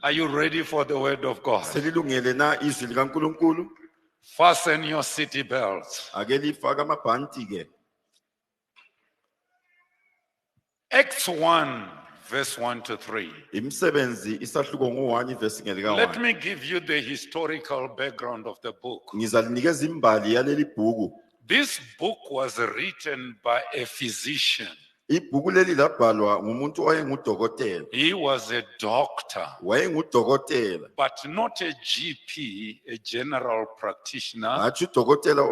Are you ready for the word of God? Selilungele na izwi likaNkulunkulu? Fasten your city belts. Ake lifake amabhanti ke. Acts 1, verse 1 to 3. Imisebenzi isahluko ngo-1 verse ngelika 1. Let me give you the historical background of the book. Ngizalinikeza imbali yaleli bhuku. This book was written by a physician. Ibhuku leli labhalwa ngumuntu owayengudokotela. He was a doctor, Wayengudokotela. but not a GP, a general practitioner. Hatshi udokotela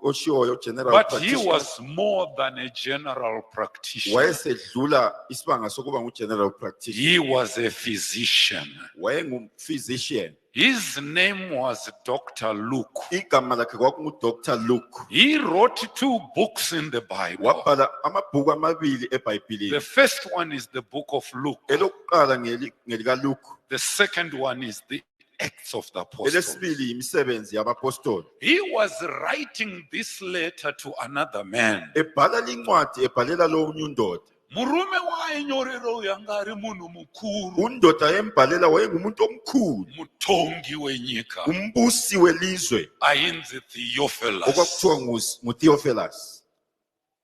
oshiwoyo general But he practitioner. was more than a general practitioner. Wayesedlula isibanga sokuba ngu-general practitioner. He was a physician. Wayengu-physician. His name was Dr. Luke. Igama lakhe kwakungu-Dr. Luke. He wrote 2 books in the Bible. Wabhala amabhuku amabili eBhayibhelini. The first one is the book of Luke. Elokuqala ngelikaLuke. The second one is the Acts of the Apostles. Elesibili imisebenzi yabapostoli. He was writing this letter to another man. Ebhala lincwadi ebhalela lo undoda. Murume wayenyorera uyangari munhu mukuru. Undoda yembhalela wayengumuntu omkhulu. Mutongi wenyika. Umbusi welizwe. Ayinzi Theophilus. Okwakuthiwa nguTheophilus.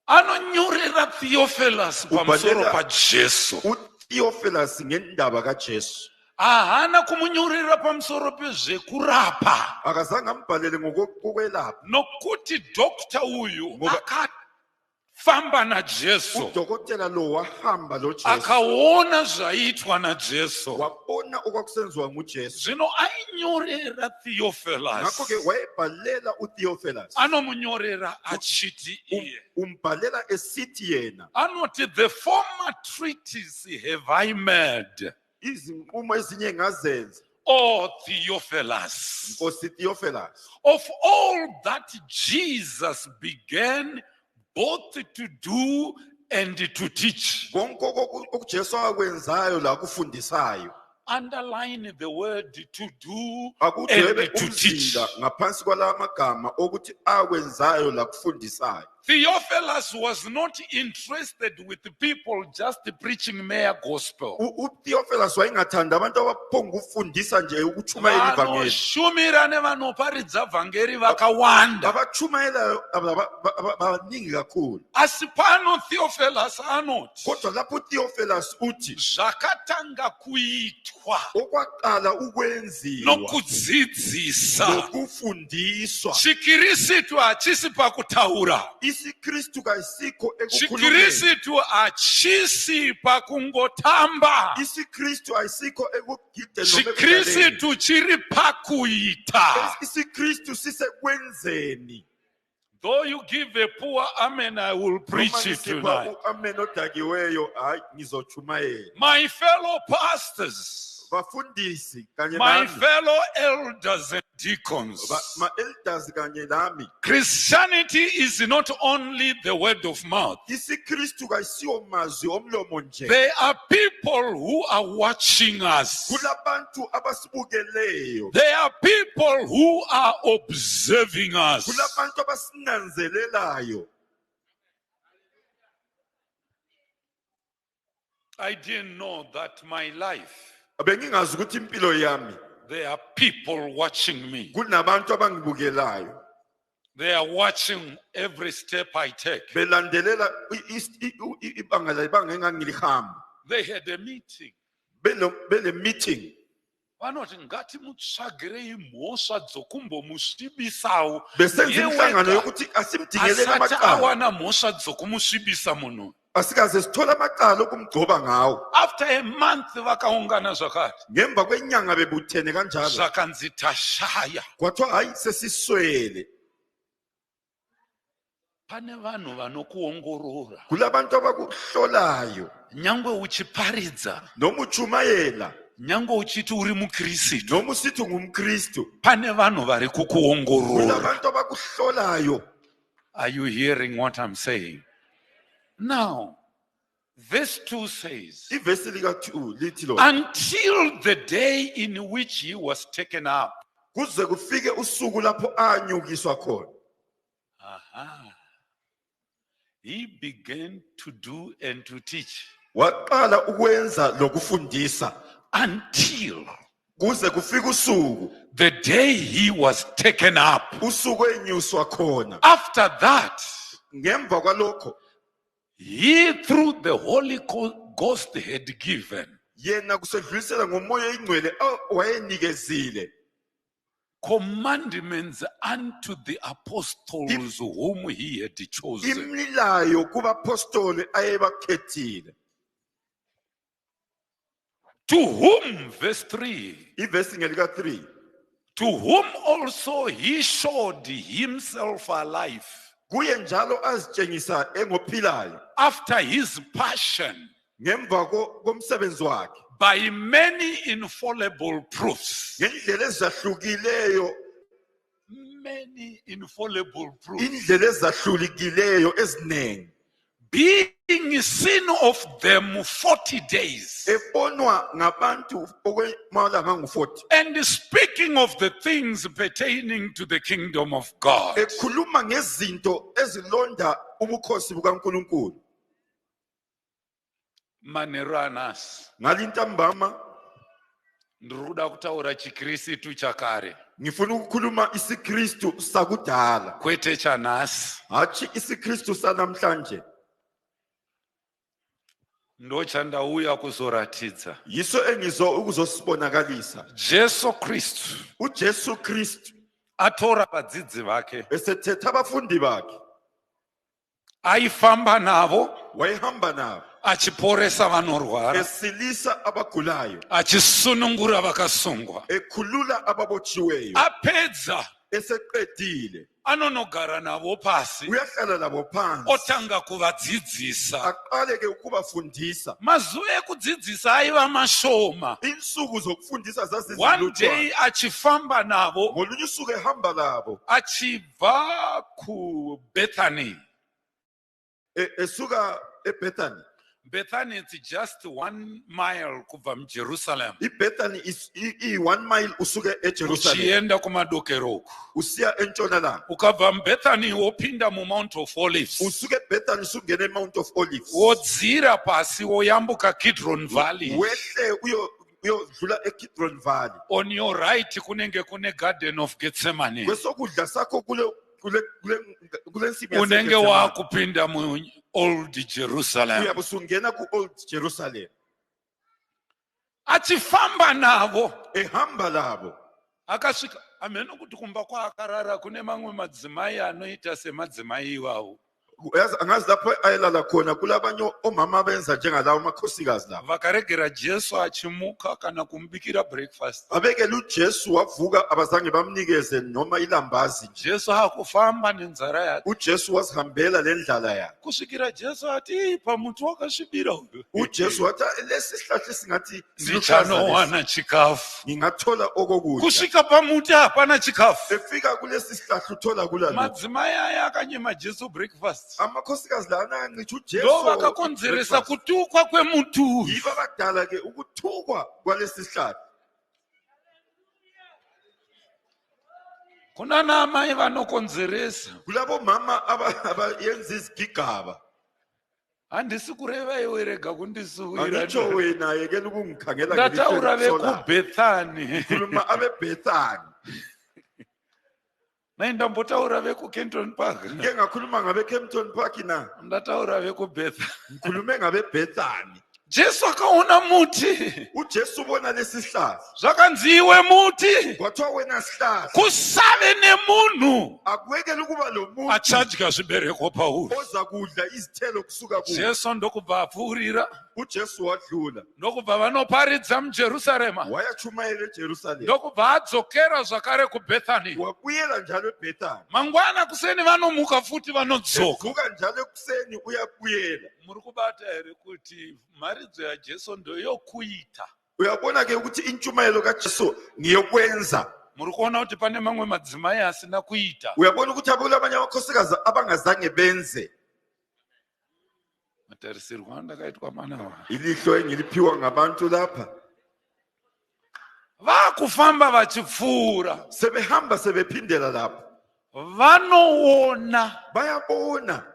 Anonyorera Theophilus pamusoro paJesu. uTheophilus ngendaba kaJesu. Ahana kumunyorera pamusoro pezvekurapa. Akazange ambhalele ngokokwelapha. Nokuti doctor uyu akafamba naJesu. Udokotela lo wahamba lo Jesu. Akaona zvaitwa naJesu. Wabona okwakusenziwa nguJesu. Zvino ainyorera Theophilus. Ngakho ke wayebhalela uTheophilus. Anomunyorera achiti iye. Umbhalela esithi yena. Anoti the former treatise have I made. Izinqumo ezinye ngazenza. Oh Theophilus. Nkosi Theophilus. Of all that Jesus began both to do and to teach. Konke okuJesu akwenzayo la kufundisayo. Underline the word to do Akudwebe and to teach. umzila ngaphansi kwala magama okuthi akwenzayo la kufundisayo. Theophilus was not interested with the people just preaching mere gospel. uTheophilus wayengathanda abantu abaphonga ukufundisa nje ukuchumayela ivangeli. Vanoshumira nevanoparidza vhangeri vakawanda. Abachumayelayo baningi kakhulu. Asi pano Theophilus anoti Kodwa lapho uTheophilus uthi zvakatanga kuitwa okwaqala ukwenziwa nokudzidzisa nokufundiswa. chiKristu hachisi pakutaura. IsiKristu kayisikho ekukhulumeni. chiKristu hachisi pakungotamba. IsiKristu ayisikho ekugideni chiKristu chiri pakuita. IsiKristu sisekwenzeni. Though you give a poor amen, I will preach it tonight. Amen odakiweyo hayi ngizochumayela. My fellow pastors, Bafundisi kanye my nami. fellow elders and deacons, Ma-elders kanye nami. Christianity is not only the word of mouth. IsiKristu kayisiyo mazwi omlomo nje. There are people who are watching us. Kulabantu abasibukeleyo. There are people who are observing us. Kulabantu abasinanzelelayo. I didn't know that my life, Bengingazi ukuthi impilo yami there are people watching me. kunabantu abangibukelayo. They are watching every step I take. Belandelela ibanga engangilihamba. They had a meeting. Bele meeting. Vanoti ngati mutsvagirei imhosva dzokumbomusvibisawo. Besenza imihlangano yokuthi asimdingelele Asati amacala. awana mhosva dzokumusvibisa munhu. Asikaze sithola amacala okumgcoba ngawo. After a month vakaungana zvakati. Ngemva kwenyanga bebuthene kanjalo. Zvakanzi tashaya. Kwathiwa hayi sesiswele. Pane vanhu vanokuongorora. Kulabantu abakuhlolayo. Nyangwe uchiparidza. Noma uchumayela. Nyangwe uchiti uri muKristu. Noma usithi ngumKristu. Pane vanhu vari kukuongorora. Kulabantu abakuhlolayo. Are you hearing what I'm saying? Now, verse 2 says, Ivesi lika-2 lithi lo. until the day in which he was taken up. Kuze kufike usuku lapho anyukiswa khona. Aha. He began to do and to teach. waqala ukwenza lokufundisa until kuze kufika usuku the day he was taken up. usuku enyuswa khona. After that, Ngemva kwalokho he, through the Holy Ghost had given, yena kusedlulisela ngomoya ingcwele wayenikezile commandments unto the apostles whom he had chosen. imilayo kubapostoli ayebakhethile. To whom, verse 3, Ivesi ngelika 3, to whom also he showed himself alive kuye njalo azitshengisa engophilayo after his passion ngemva komsebenzi wakhe by many infallible proofs. ngendlela ezahlukileyo, Many infallible proofs. indlela ezahlukileyo eziningi, Being seen of them 40 days. ebonwa ngabantu okwemalanga angu-40, And speaking of the things pertaining to the kingdom of God. ekhuluma ngezinto ezilonda ubukhosi bukaNkulunkulu. Maneranas. Ngalintambama Ndruda kutaura chiKristu chakare. ngifuna ukukhuluma isiKristu sakudala, Kwete chanasi. hatshi isiKristu sanamhlanje. Ndochandauya kuzoratidza. Yiso engizo ukuzosibonakalisa. Jesu Kristu uJesu Kristu atora vadzidzi vake. esethetha abafundi bakhe, Aifamba navo wayehamba nabo achiporesa vanorwara, esilisa abagulayo, achisunungura vakasungwa. ekhulula ababotshiweyo. Apedza Eseqedile anonogara navo pasi, uyahlala labo phansi otanga kuvadzidzisa. aqale ke ukubafundisa. Mazuva ekudzidzisa aiva mashoma. Insuku zokufundisa One zazizilutshwana. day achifamba navo Ngolunye usuku ehamba labo achibva kuBethany. esuka eBethany. Bethany is just 1 mile kubva muJerusalem. iBethany i-1 mile usuke eJerusalem Uchienda kumadokeroku. usiya entshonalanga. Ukabva muBethany wopinda muMount of Olives. Usuke eBethany usungena eMount of Olives. Wodzira pasi woyambuka Kidron Valley. Wehle uyodlula eKidron Valley. On your right kunenge kune Garden of Gethsemane. Kwesokudla sakho kule nsimi Unenge yaseGethsemane. wakupinda mu Old Jerusalem. Uyabe usungena ku-Old Jerusalem. Achifamba navo Ehamba labo akasvika ameno kuti kumba kwaakarara kune mamwe madzimai anoita semadzimai iwawo. angazi lapho ayelala khona kulabanye omama abenza njengalawo amakhosikazi labo. Vakaregera Jesu achimuka kana kumubikira breakfast. Abekela uJesu wavuka abazange bamnikeze noma ilambazi. Jesu hakufamba nenzara yake. uJesu wasihambela le ndlala yakhe. Kusvikira Jesu ati pamuti wakasvibira uyu. uJesu wathi lesi sihlahla singathi Ndichanowana chikafu. ngingathola okokudla. Kusvika pamuti hapana chikafu. Efika kulesi sihlahla uthola kulalo. Madzimai aya akanyima Jesu breakfast. Amakhosikazi lana angithi uJesu Ndo vakakonzeresa kutukwa kwemuti uyu. yibo abadala ke ukuthukwa kwalesi sihlahla. Kuna namai vanokonzeresa. Kulabo mama abayenza izigigaba. Handisi kureva iwe rega kundisuwira. Angitsho wena yekela ukungikhangela Ndataura vekuBethany. Khuluma abeBethany. Ndambotaura vekuKenton Park. Ngeke ngakhuluma ngabe Kempton Park na. Ndataura vekuBethany. Ngikhulume ngabe Bethany. Jesu akaona muti. uJesu ubona lesi sihlahla. Zvakanzi iwe muti. Kwathiwa wena sihlahla. Kusave nemunhu Akuwekela ukuba lo muntu achadya zvibereko pauri. oza kudla izithelo kusuka kuwe. Jesu ndokubva apfuurira. uJesu wadlula. Ndokubva vanoparidza muJerusarema. Wayachumayela eJerusalem. Ndokubva adzokera zvakare kuBethany. Wabuyela njalo eBethany. Mangwana kuseni vanomuka futi vanodzoka. Evuka njalo ekuseni uyabuyela. Muri kubata here kuti mharidzo yaJesu ndoyokuita. Uyabona ke ukuthi intshumayelo kaJesu ngiyokwenza. Muri kuona kuti pane mamwe madzimai asina kuita. Uyabona ukuthi abanye abakhosikazi abangazange benze. Matarisirwa andakaitwa mana wa. Ilihlo engiliphiwa ngabantu lapha. Vakufamba vachipfuura. Sebehamba sebephindela lapha. Vanoona Bayabona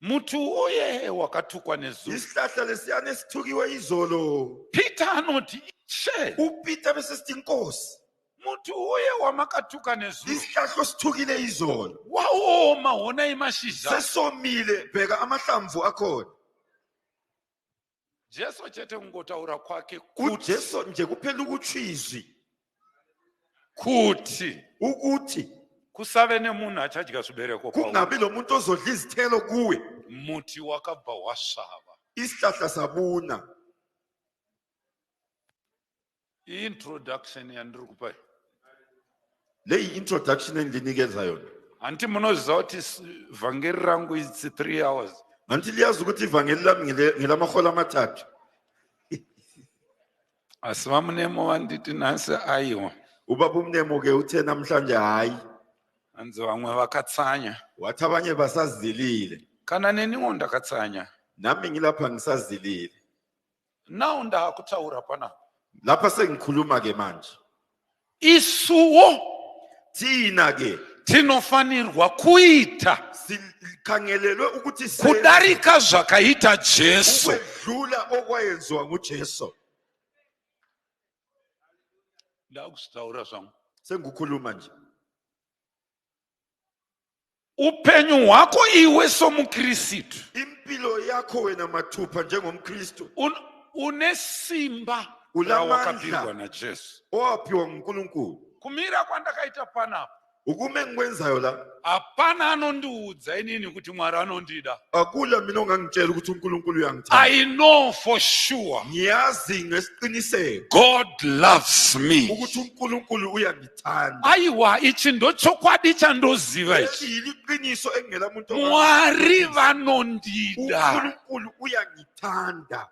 muti uye wakatukwa nezulu. isihlahla lesiyana esithukiwe izolo. Peter anoti ishe, uPeter bese sithi inkosi, muti uye wamakatuka nezulu isihlahla osithukile izolo waoma, wona imashizha. sesomile, bheka amahlamvu akhona. Jesu chete kungotaura kwake kuti uJesu nje kuphela ukutshizwi ukuthi kusave nemunhu achadya zvibereko kwauri. kungabi lo muntu ozodla izithelo kuwe. Muti wakabva wasvava. isihlahla sabuna. Introduction yandiri kupa. Le introduction endinikeza yona. Anti munoziva kuti vhangeri rangu is 3 hours. Anti liyazi ukuthi ivangeli lami ngelamahola amathathu. Asi vamunemo vanditi nhasi aiwa. Ubaba umnemo ke uthe namhlanje hayi. Anzi vamwe vakatsanya. Wathi abanye basazilile. Kana neniwo ndakatsanya. Nami ngilapha ngisazilile. Nawu ndakutaura pana. Lapha sengikhuluma ke manje. Isuwo Thina ke tinofanirwa kuita sikhangelelwe ukuthi kudarika zvakaita Jesu. ukwedlula okwayenziwa nguJesu. Ndakusitaura zvangu. Sengikhuluma nje. Upenyu hwako iwe somuKristu, impilo yakho wena mathupha njengomKristu une simba Ulamandla. rawakapirwa naJesu. owaphiwa nguNkulunkulu. Kumira kwandakaita panapa, Ukume ngikwenzayo la hapana anondiudza inini kuti Mwari anondida. akula mina ongangitshela ukuthi uNkulunkulu uyangithanda. I know for sure Ngiyazi ngesiqiniseko God loves me. ukuthi uNkulunkulu uyangithanda. Aiwa, ichi ndochokwadi chandoziva ichi. Leli yiliqiniso engela muntu Mwari vanondida. uNkulunkulu uyangithanda.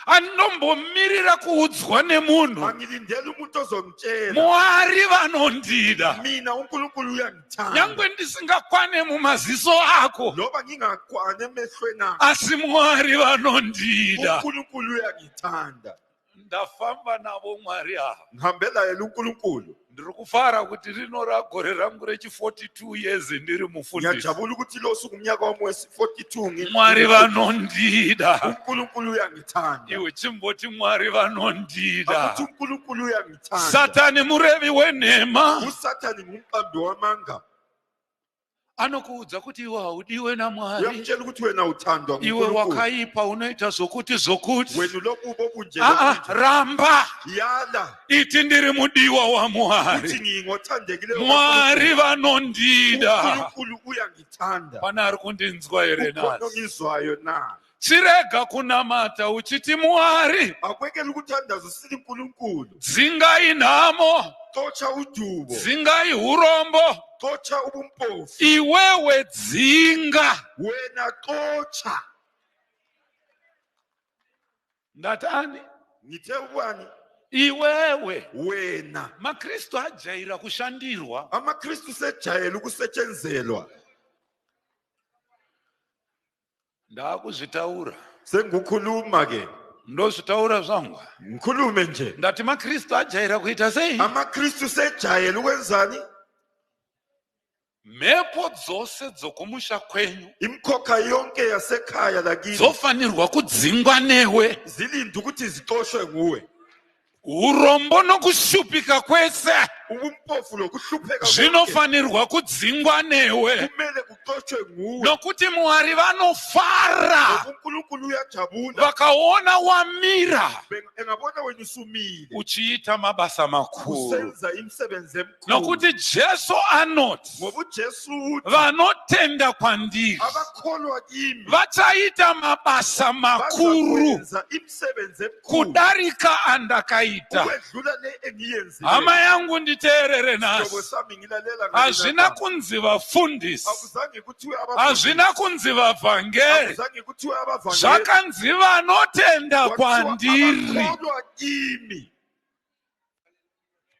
Andombomirira kuudzwa nemunhu. Angilindele umuntu ozongitshela. Mwari vanondida. Mina uNkulunkulu uyangithanda. Nyangwe ndisingakwane mumaziso akho, Loba ngingakwane emehlweni akho. asi Mwari vanondida. uNkulunkulu uyangithanda. Ndafamba navo Mwari ava. Ngihambela yena uNkulunkulu. Ndiri kufara kuti rino ragore rangu rechi42 years ndiri mufundisi. Ngiyajabula ukuthi lo suku umnyaka wami wesi-42 Mwari vanondida. uNkulunkulu uyangithanda. Iwe chimboti Mwari vanondida. Akuthi uNkulunkulu uyangithanda. Satani murevi wenhema uSathane ngumqambi wamanga. anokuudza kuti iwe haudiwe naMwari. Uyamtshela ukuthi wena uthandwa Iwe nguNkulunkulu. wakaipa unoita zokuti. Wena lokubo obunje Ramba. yala Iti ndiri mudiwa wa uthi Mwari. ngingothandekile Mwari vanondida. uNkulunkulu uyangithanda. Pana ari kundinzwa here Ukhona nasi. ongizwayo na. Chirega kunamata uchiti Mwari Akwekela ukuthandaza usile uNkulunkulu. dzingai nhamo, Xotsha udubo. dzingai urombo, Xotsha ubumpofu. iwewe dzinga. Wena xotsha. Ndatani? Ngithe ubani? Iwewe. Wena. maKristu ajaira kushandirwa. AmaKristu sejayela ukusetshenzelwa. Ndakuzvitaura. Sengukhuluma ke. Ndozvitaura zvangu. Ngikhulume nje. Ndati maKristu ajaira kuita sei? AmaKristu sejayela ukwenzani? Mhepo dzose dzokumusha kwenyu Imkhokha yonke yasekhaya lakini dzofanirwa kudzingwa newe. zilinda ukuthi zixoshwe nguwe. Urombo nokushupika kwese Ubumpofu lokuhlupheka konke zvinofanirwa kudzingwa newe. kumele kuxoshwe nguwe. Nokuti Mwari vanofara uNkulunkulu uyajabula. vakaona wamira Engabona wena usumile. uchiita mabasa makuru. Usenza imisebenzi emikhulu. Nokuti Jesu anoti Ngoba uJesu uthi vanotenda kwandiri abakholwa kimi vachaita mabasa makuru bazakwenza imisebenzi emikhulu kudarika andakaita. ukwedlula le engiyenzile. Hama yangu nditeerere Hlobo nasi. sami ngilalela Hazvina kunzi vafundisi, akuzange kuthiwe hazvina kunzi vavhangeri, akuzange kuthiwe abavangeli. zvakanzi vanotenda kwandiri. abakholwa kimi.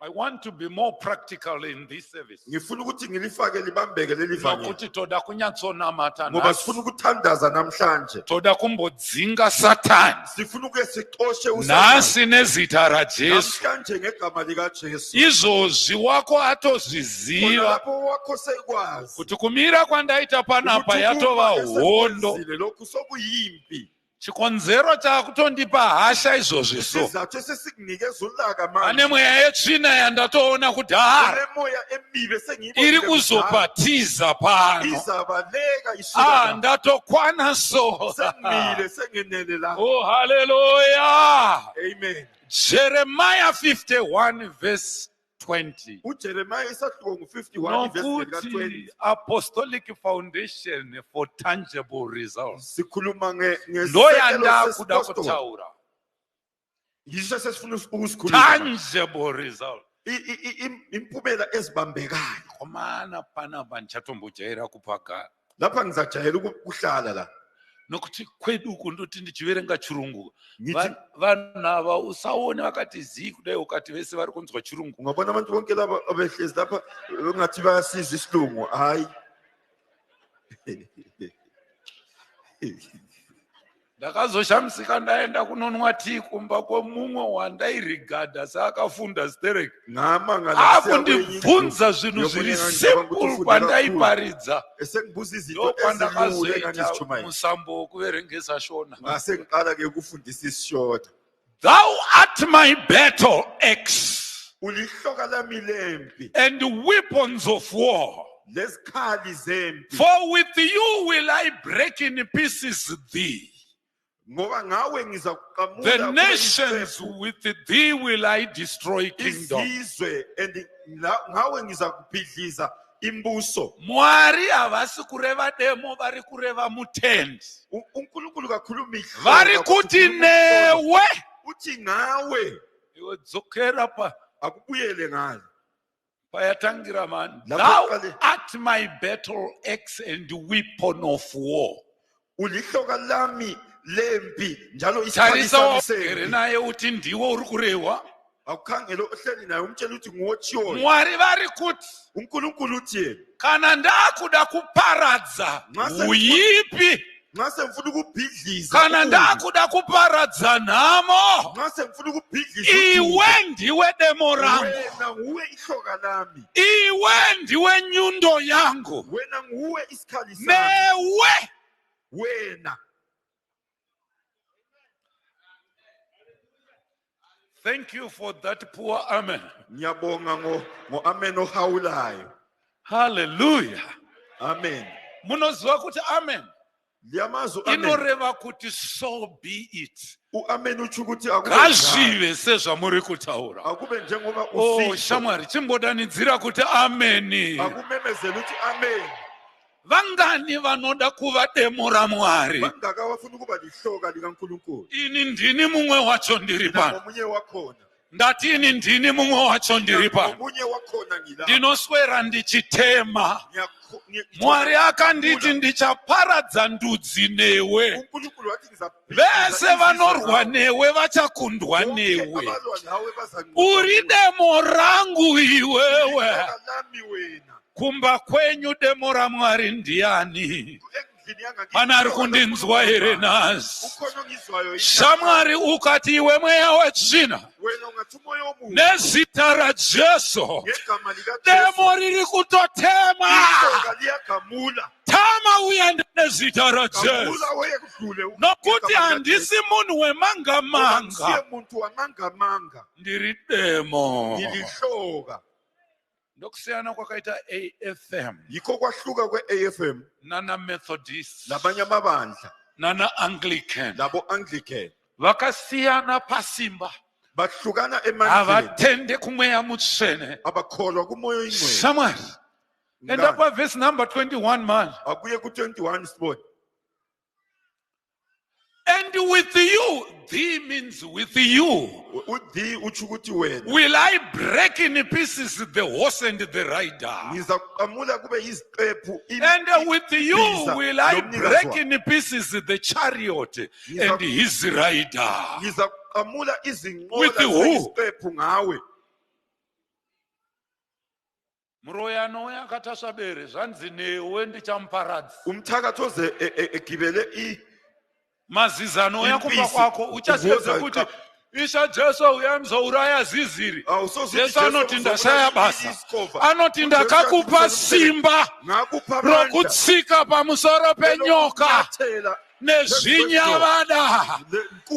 I want to be more practical in this service. ngifuna ukuthi ngilifake libambeke leli vangeli Nokuthi toda kunyatsonamata ngoba nasi. sifuna ukuthandaza namhlanje Toda kumbodzinga Satan. sifuna uke sixoshe Nasi nezita raJesu. namhlanje ngegama likaJesu Izvozvi wako atozviziva lapho wakho sekwazi kuti kumira kwandaita panapa yatova hondo. lokhu sokuyimpi Chikonzero chakutondipa hasha izvozvi so. isizathu esesikunikeza ulaka manje Ane mweya yetsvina yandatoona kudhara le moya emibi sengiyibonile iri kudala. kuzobhatiza pano. izabaleka isika Ndatokwana so. sengimile sengenele la Oh, hallelujah. amen Jeremiah 51 verse 20. uJeremiah isahluko ngu51 verse Nokuthi 20 Apostolic Foundation for tangible results. sikhuluma Ndoyanda ngesekelo kuda sesipostoli kutaura. yiso sesifuna ukusikhuluma Tangible result. impumela ezibambekayo Komana panapa ndichatombojaira kupagara. lapha ngizajayela ukuhlala la Nokuti kwedu kundoti ndichiverenga chirungu. Ngithi- Vanhu ava usaone vakati zii kudai ukati vese vari kunzwa chirungu. ungabona abantu bonke laba abehlezi lapha ngathi bayasiza isilungu hayi Ndakazoshamisika ndaenda kunonwa tii kumba kwemumwe wandairigadha seakafunda stereki. Akundibvunza zvinhu zviri simple pandaiparidza. esengibuza izinto Ndopandakazoita musambo wokuverengesa shona. ngasengiqala ke ukufundisa isishona Thou art my battle axe ulihloka lami lempi and weapons of war. lezikhali zempi For with you will I break in pieces thee. ngoba ngawe The ngizakuqamula nations with thee will I destroy kingdom. izizwe and ngawe ngizakubhidliza imbuso Mwari havasi kureva demo, vari kureva mutendi. uNkulunkulu kakhuluma Vari kuti newe. uthi ngawe Iwe dzokera akubuyele ngalo payatangira mani. Lapho Thou qale- art my battle axe and weapon of war. ulihloka lami lempi njalo isikhali Tarisa sami wagere sempi naye uti ndiwo uri kurehwa. akukhangela ohleli naye umtshela ukuthi nguwotshiyo Mwari vari kuti uNkulunkulu uthi yena kana ndakuda kuparadza uyipi, nxa sengifuna ukubhidliza kana ndakuda kuparadza nhamo, nxa sengifuna ukubhidliza iwe ndiwe demo rangu, wena nguwe ihloka lami iwe ndiwe nyundo yangu, wena nguwe isikhali sami newe. wena Thank you for that poor amen. ngiyabonga ngo-amen ohawulayo Hallelujah. amen Munoziva kuti amen liyamazi u-amen inoreva kuti so be it. u-amen utsho ukuthi akube njalo. Ngazvive sezvamuri kutaura. akube njengoba Oh, usitsho shamwari chimbodanidzira kuti ameni. akumemezela ukuthi amen Vangani vanoda kuva demo raMwari? bangaka abafuna ukuba lihloka likaNkulunkulu Ini ndini mumwe wacho ndiri pano. ngomunye wakhona Ndati ini ndini mumwe wacho ndiri pano. ngomunye wakhona ngila Ndinoswera ndichitema. Mwari akanditi ndichaparadza ndudzi newe. uNkulunkulu wathi Vese vanorwa newe vachakundwa newe. Uri demo rangu iwewe. lami wena Kumba kwenyu demo raMwari ndiani? Pana ari kundinzwa here nazi. ukhona ongizwayo Shamwari ukati iwe mweya wetsvina wena ungathi umoya womuntu nezita raJesu ngegama likaJesu demo riri kutotema. ihloka liyagamula Tama uyende nezita raJesu. gamula weye kudlule Nokuti handisi munhu wemangamanga, siye muntu wamangamanga ndiri demo. ngilihloka Ndokusiyana kwakaita AFM yikho kwahluka kwe-AFM nana Methodist labanye amabandla nana Anglican labo Anglican vakasiyana pasimba, bahlukana emandleni havatende kumweya mutsvene. abakholwa kumoya oyingcwele Shamwari enda paverse number 21 man. akuye ku-21 sport And with you, thee means with you, uthi utsho ukuthi wena will I break in pieces the horse and the rider. ngizakuqamula kube yiziqephu And with you will I lomnikazi break wayo. in pieces the chariot and his rider. ngizakuqamula With izinqola who? zeziqephu ngawe Muroyano uyakatashabere zvanzi newe ndichamuparadza. umthakathoze egibele Mazizano yakumba Impisi, kwako uchachedze kubuza kuti Isha Jesu uyanizouraya ziziri. Jesu anoti ndashaya basa. Anoti ndakakupa simba rokutsika pamusoro penyoka nezvinyavada.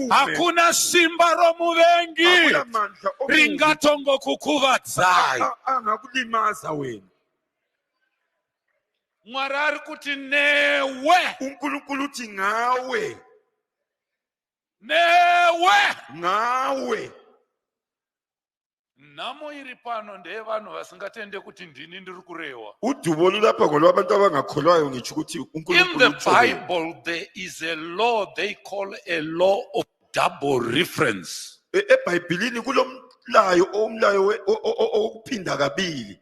Hakuna simba romuvengi ringatongo kukuvadzai. angakulimaza wena. Mwari ari kuti newe, uNkulunkulu uthi ngawe ngawe. Nhamo iri pano ndeyevanhu vasingatende kuti ndini ndiri kurewa. udubo lulapha ngolwabantu abangakholwayo ngitsho ukuthi In uNkulunkulu the utsho. Bible there is a law they call a law of double reference. eBhayibhelini kulomlayo okuphinda kabili.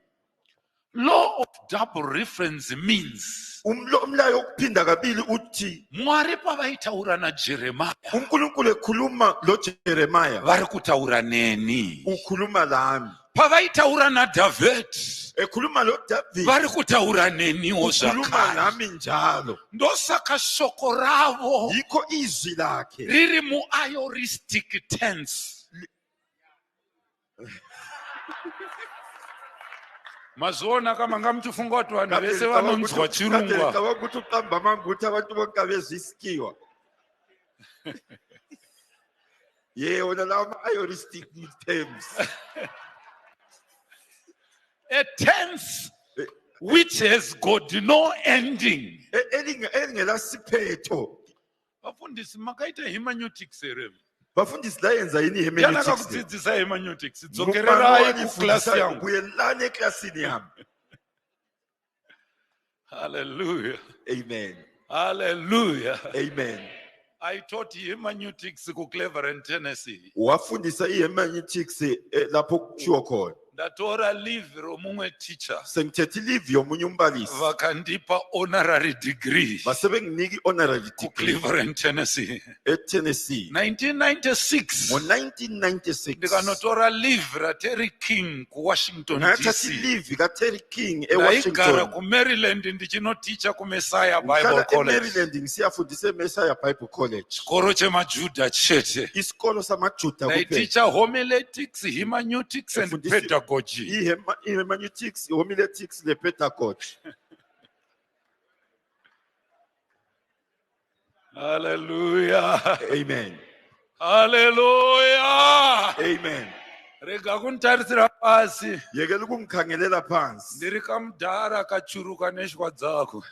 Law of double reference means Umlayo okuphinda kabili uthi Mwari pavaitaura naJeremiah uNkulunkulu ekhuluma loJeremiah vari kutaura neni. ukhuluma lami, Pavaitaura naDavid ekhuluma loDavid vari kutaura neniwo ukhuluma zvakare. nami njalo. Ndosaka shoko ravo Yikho izwi lakhe riri muaoristic tense. Mazuona kama ngamuchifunga kuti vanhu vese vanonzwa chirungwa. ukuthi uqamba amanguthi abantu bonke abezwisikiwa. Wona lawo aoristic terms. A tense which has got no ending. Elingela siphetho. Bafundisi makaita hermeneutics ere. Bafundisi la yenza yini Yana hermeneutics? kakudzidzisa hermeneutics. Dzokererai kuklasi yangu. Buyelani eklasini yami. Hallelujah. Amen. Hallelujah. Amen. I taught hermeneutics ku Cleveland, Tennessee. Wafundisa ihermeneutics lapho kuchiwo khona. Ndatora leave romumwe teacher. Sengithethe leave yomunye umbalisi. Vakandipa honorary degree Basebenginiki honorary ku degree Cleveland, Tennessee. eTennessee. 1996. Ngo-1996 Ndikanotora leave raTerry King ku Washington ngathatha DC. ileave kaTerry King Ndaigara eWashington. ku Maryland ndichinoticha ku Messiah Bible Ngihlala College. eMaryland ngisiyafundisa eMessiah Bible College. Chikoro chemaJudha chete. Isikolo samaJuda kuphela. Ndaiticha homiletics, hermeneutics and Mfundisi- pedagogy. Hermeneutics, homiletics lepedagogy. Hallelujah. Amen. Hallelujah. Amen. Rega kuntarisira pasi. Yekela ukungikhangelela phansi. Ndiri kamudhara kachuruka neshwa dzako.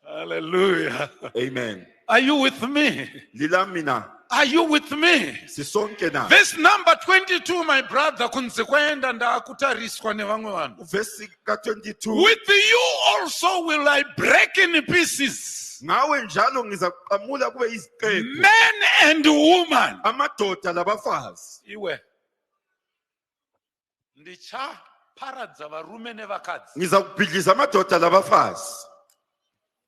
Hallelujah. Amen. Are you with me? Lilamina Are you with me? sisonke na. Verse number 22, my brother, kunze kwenda ndakutariswa nevamwe vanhu. Verse ka-22. With you also will I break in pieces Ngawe njalo ngizakuqamula kube iziqephu. men and woman. Amadoda labafazi. Iwe. Ndichaparadza varume nevakadzi. Ngizakubhidliza amadoda labafazi.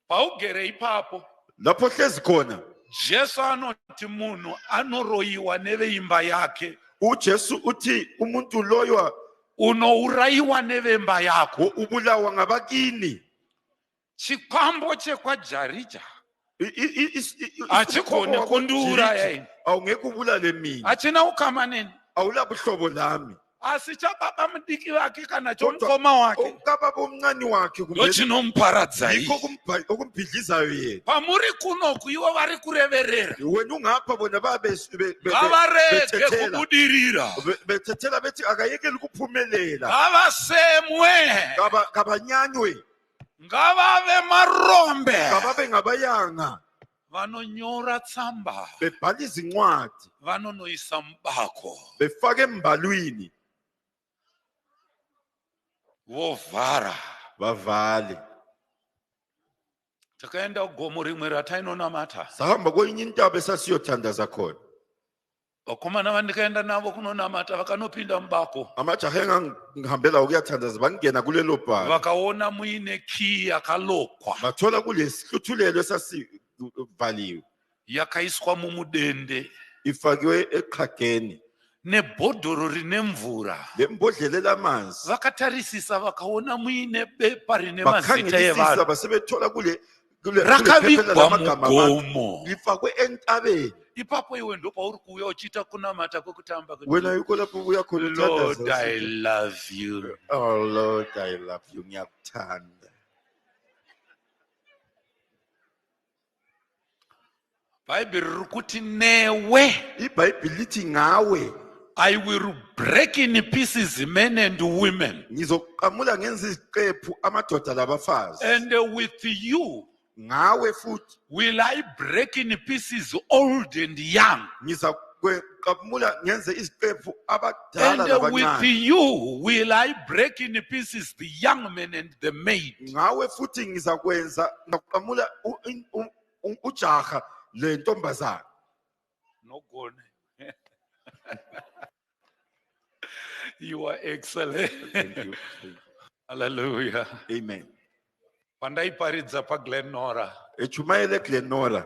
Paugere ipapo. Lapho hlezi khona. Jesu anoti munhu anoroyiwa neveimba yake. uJesu uthi umuntu loyo Unourayiwa nevemba yako. ubulawa ngabakini. Chikwambo chekwaJarija Achikone hachikone kundiuraya ini. awungeke ubulale mina. Hachina ukama neni. Awula buhlobo lami. Asi chababa mudiki wake kana chomukoma wake Okaba bomncane wakhe kumbe ndochinomuparadza yikho iyi. okumbhidlizayo yena. Pamuri kunoku ivo vari kureverera. Wena ungapha bona Ngavarege kubudirira. bethethela bethi akayekeli ukuphumelela. Ngavasemwe. Kabanyanywe. Ngavave marombe. Kababe ngabayanga. Vanonyora tsamba. Bebhala izincwadi. Vanonoisa mubako. Befake embalwini. Vovhara. Bavale. Takaenda kugomo rimwe ratainonamata. Sahamba kwenye intaba esasiyothandaza khona. Vakomana vandikaenda navo kunonamata vakanopinda mubako. Amajaha engihambela ukuyathandaza bangena kulelo bhalo. Vakaona muine key yakalokwa. Bathola kulesihluthulelo esasivaliwe. Yakaiswa mumudende. Ifakiwe eqhageni. nebhodhoro rine mvura. lembodlela elamanzi Vakatarisisa vakaona muine bepa rine mazita bakhangelisisa evanhu. basebethola kule Rakavigwa phepha lamagama abantu mugomo. lifakwe entabeni. Ipapo iwe ndo pauri kuuya uchiita kunamata kwekutamba kuti, Wena yuko lapho ubuya khona Lord, uthandaza I usithi, love you. oh Lord, I love you, ngiyakuthanda. Bhayibheri riri kuti newe, iBhayibheli lithi ngawe I will break in pieces men and women, ngizoqamula ngenza iziqephu amadoda labafazi. and with you Ngawe futhi will I break in pieces old and young, ngizaqamula ngenze iziqephu abadala and with nabancane. you will I break in pieces the young men and the maid. Ngawe futhi ngizaqamula ujaha lentombazana. Nogone. You are excellent. Thank you. Hallelujah. Amen. Pandaiparidza paGlenora. Echumayele Glenora.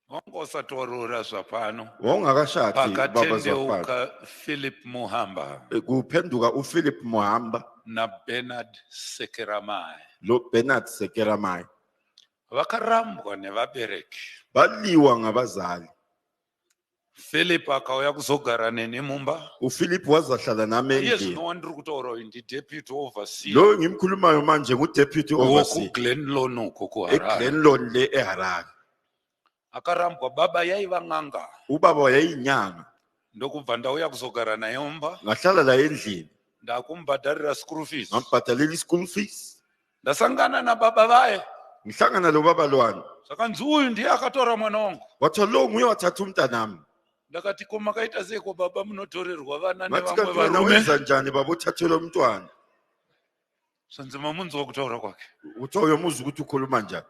Wanga usatwarura zvapano. Wongakashadi baba zwapana. Pakatendeuka Philip Muhamba Kuphenduka uPhilip Muhamba na Bernard Sekeramai. lo Bernard Sekeramai. Vakarambwa nevabereki. Baliwa ngabazali. Philip akauya kuzogara neni mumba. uPhilip wazahlala nami Yes, endlini. no one ndikutaura ndi deputy overseer. Lo ngimkhulumayo manje nguDeputy Overseer Glenlon uko kuHarare. eGlenlon le eHarare. Akarambwa baba yaiva n'anga. Ubaba wayeyinyanga. Ndokubva ndauya kuzogara naye mumba. Ngahlala la endlini. Ndakumbhadharira school fees. Ngambhadalela school fees. Ndasangana nababa vaye. Ngihlangana lo baba lwani. Sakanzi uyu ndiye akatora mwana wangu. Wathi lo nguye wathatha umntanami. Ndakati koma kaita seko baba munotorerwa vana Ngathi nevamwe kanti wena varume. wenza njani baba uthathelwe umntwana? Sanzima munzwa kutaura kwake. Uthi uyomuza ukuthi ukhuluma njani.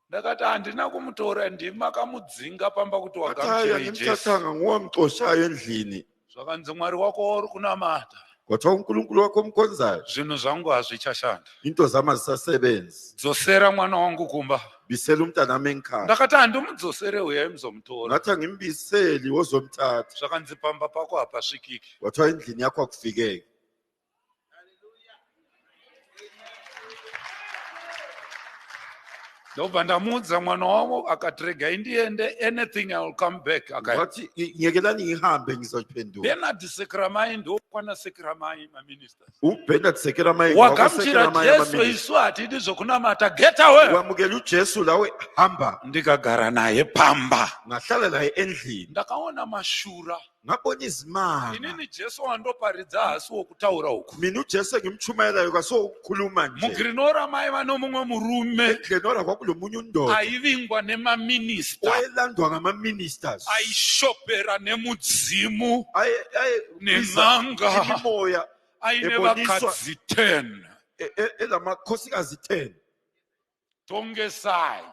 Ndakati handina kumutora, ndimi makamudzinga pamba kuti Wathi hayi wagamuchira Jesu. angimthathanga nguwamxoshayo endlini. Zvakanzi Mwari wako uri kunamata. Kwathiwa uNkulunkulu wakho omkhonzayo. Zvinhu zvangu hazvichashanda. Into zami azisasebenzi. Dzosera mwana wangu kumba. Bisela umntanami enkhaya. Ndakati handimudzosere uyai muzomutora. Ngathi angimbiseli wozomthatha. Zvakanzi pamba pako hapasvikiki. Kwathiwa endlini yakho akufikeki. Ndobva ndamuudza mwana wangu akatirega indiende, anything I will come back. Wathi ngiyekelani ngihambe ngizophenduka. Bernard Sekeramai ndokwana Sekeramai maministers. uBernard Sekeramai Wagamuchira Jesu isu hatidi zvokunamata, get away. wamukela uJesu lawe hamba. Ndikagara naye pamba. Ngahlala naye endlini. Ndakaona mashura. Ngabona izimanga. Inini Jesu wandoparidza hasi wokutaura uku. Mina uJesu engimchumayelayo kasokukhuluma nje. Mugrinora maiva nomumwe murume Glenora kwakulomunye undoda. aivingwa nemaminista, Wayelandwa ngama-ministers. aishopera nemudzimu Nenanga. nen'anga, Imimoya aine eboniswa vakadzi 10. elamakhosikazi 10. Tongesai.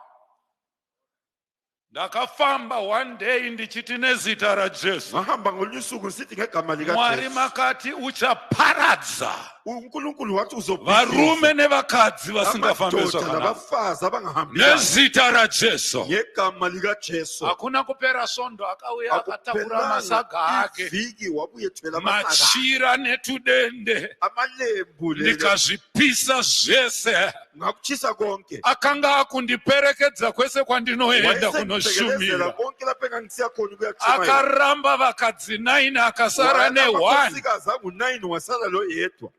Ndakafamba one day ndichiti nezita raJesu, Ngahamba ngolunye usuku sithi ngegama Mwari likaJesu. makati uchaparadza uNkulunkulu wathi varume nevakadzi vasingafambi amadoda zvakanaka nabafazi abangahambi nezita raJesu. ngegama likaJesu. Hakuna kupera svondo akauya akatakura masaga ake, iviki wabuye ethwele amasaga. machira netudende, Amalembu lele. ndikazvipisa zvese. Ngakuchisa konke. Akanga akundiperekedza kwese kwandinoenda kunoshumira. Wayesengibekezela konke lapho engangisiya khona ukuyachumayela. Akaramba vakadzi 9 akasara ne1. Amakhosikazi angu-9 wasala lo yedwa.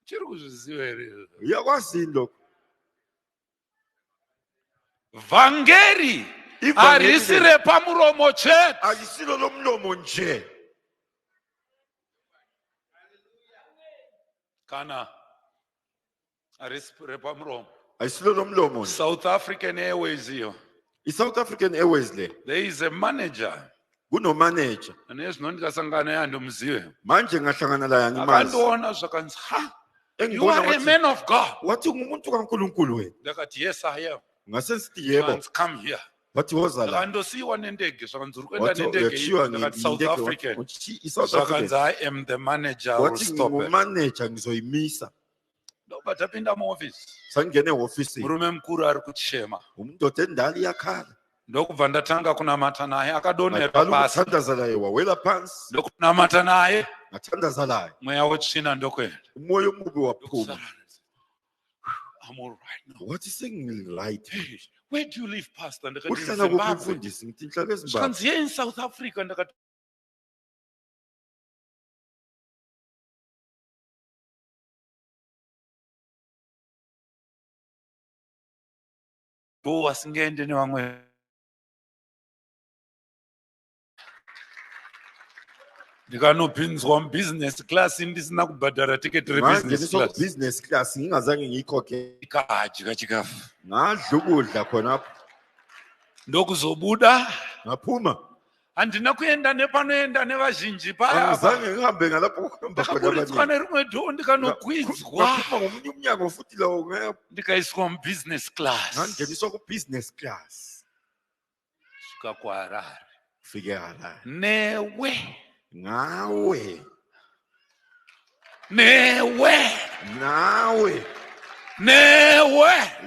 Chiri kuzviziva here? Uyakwazi lokho. Vhangeri Ivhangeri harisi repamuromo chete. alisilo lomlomo nje. Kana harisi repamuromo. Ayisilo lomlomo nje. South African Airways iyo. I-South African Airways le There is a manager. kunomanager. Nezvino ndikasangana yandomuzive. Manje ngahlangana la yangimazi. Akandiona zvakanzi, ha, you Engibona are a man of God. wathi ngumuntu kaNkulunkulu wena. Ndakati, yes I am. Ngase sithi yebo. Zvakanzi, come here. Wathi woza la. Ndakandosiyiwa nendege. Zvakanzi uri kuenda Wathi nendege iyi. uyashiwa Ndakati, South African. i-South Zvakanzi, African. I am the manager, I will Wathi stop it. ngumanager ngizoyimisa. Ndobva tapinda muofisi. Sangene ehofisini. Murume mukuru ari kuchema. Umndoda endala iyakhala. ndokubva ndatanga kunamata naye akadonhera ngaqala pasi ukuthandaza naye wawela phansi ndokunamata naye ngathandaza naye mweya wetsvina ndokwenda umoya omubi waphuma. Ndokusara. I'm all right now. Wathi sengilight. Hey, where do you live, Pastor? Ndikati Uhlala kuphi Zimbabwe. mfundisi? Ngithi ngihlala eZimbabwe. Sikanzi here in South Africa ndakati asingende nevamwe ndikanopinzwa mubusiness class ndisina kubhadhara tiketi rebusiness Ngangeniswa class ku-business class ngingazange ngiyikhokhe. ikadya chikafu Ngadla ukudla khonapho ndokuzobuda ngaphuma. handina kuenda nepanoenda nevazhinji paya Angizange ngihambe ngalapho kuhamba khona ndakabuditswa abaningi. nerimwe dhoo ndikanokwidzwa Ngaphuma ngomunye umnyango futhi lawo ndikaiswa mubusiness class ngangeniswa ku-business class. svika kuharare Fike Harare. newe Ngawe newe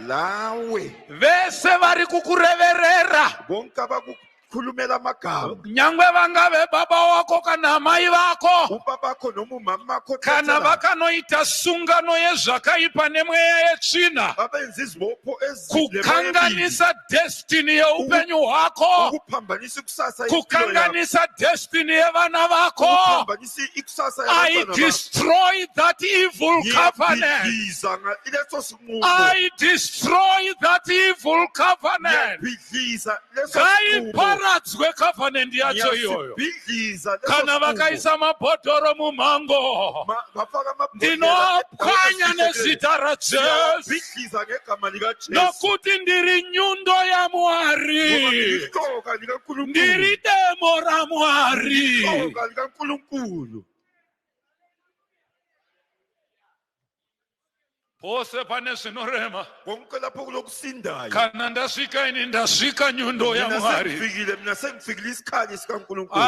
lawe vese vari kukureverera bonke abakukhulumela amagama. nyangwe vangave baba wako kana amai vako Ubabakho noma umama wakho kana vakanoita sungano yezvakaipa nemweya yetsvina abenza izibopho ezimbi kukanganisa destiny yeupenyu hwako ukuphambanisa ikusasa yempilo yakho. kukanganisa destiny yevana vako Ukuphambanisa ikusasa I yabantwana bakho. destroy that evil covenant. Ngiyabhidliza leso sinqumo. I destroy that evil covenant. Ngiyabhidliza leso sinqumo. Ngaiparadzwe covenant yacho iyoyo. Ngiyabhidliza leso Kana sinqumo. vakaisa mabhodhoro mumango Bafaka amabhodlela ndinopwanya nezita raJesu ngiyabhidliza ngegama likaJesu. nokuti ndiri nyundo Ngoba yaMwari ngilithoka likaNkulunkulu. ndiri demo raMwari. Ngilithoka likaNkulunkulu. Pose pane zvinorema Konke lapho kulokusindayo. kana ndasvika ini ndasvika nyundo yaMwari. Mina sengifikile isikhali sikaNkulunkulu.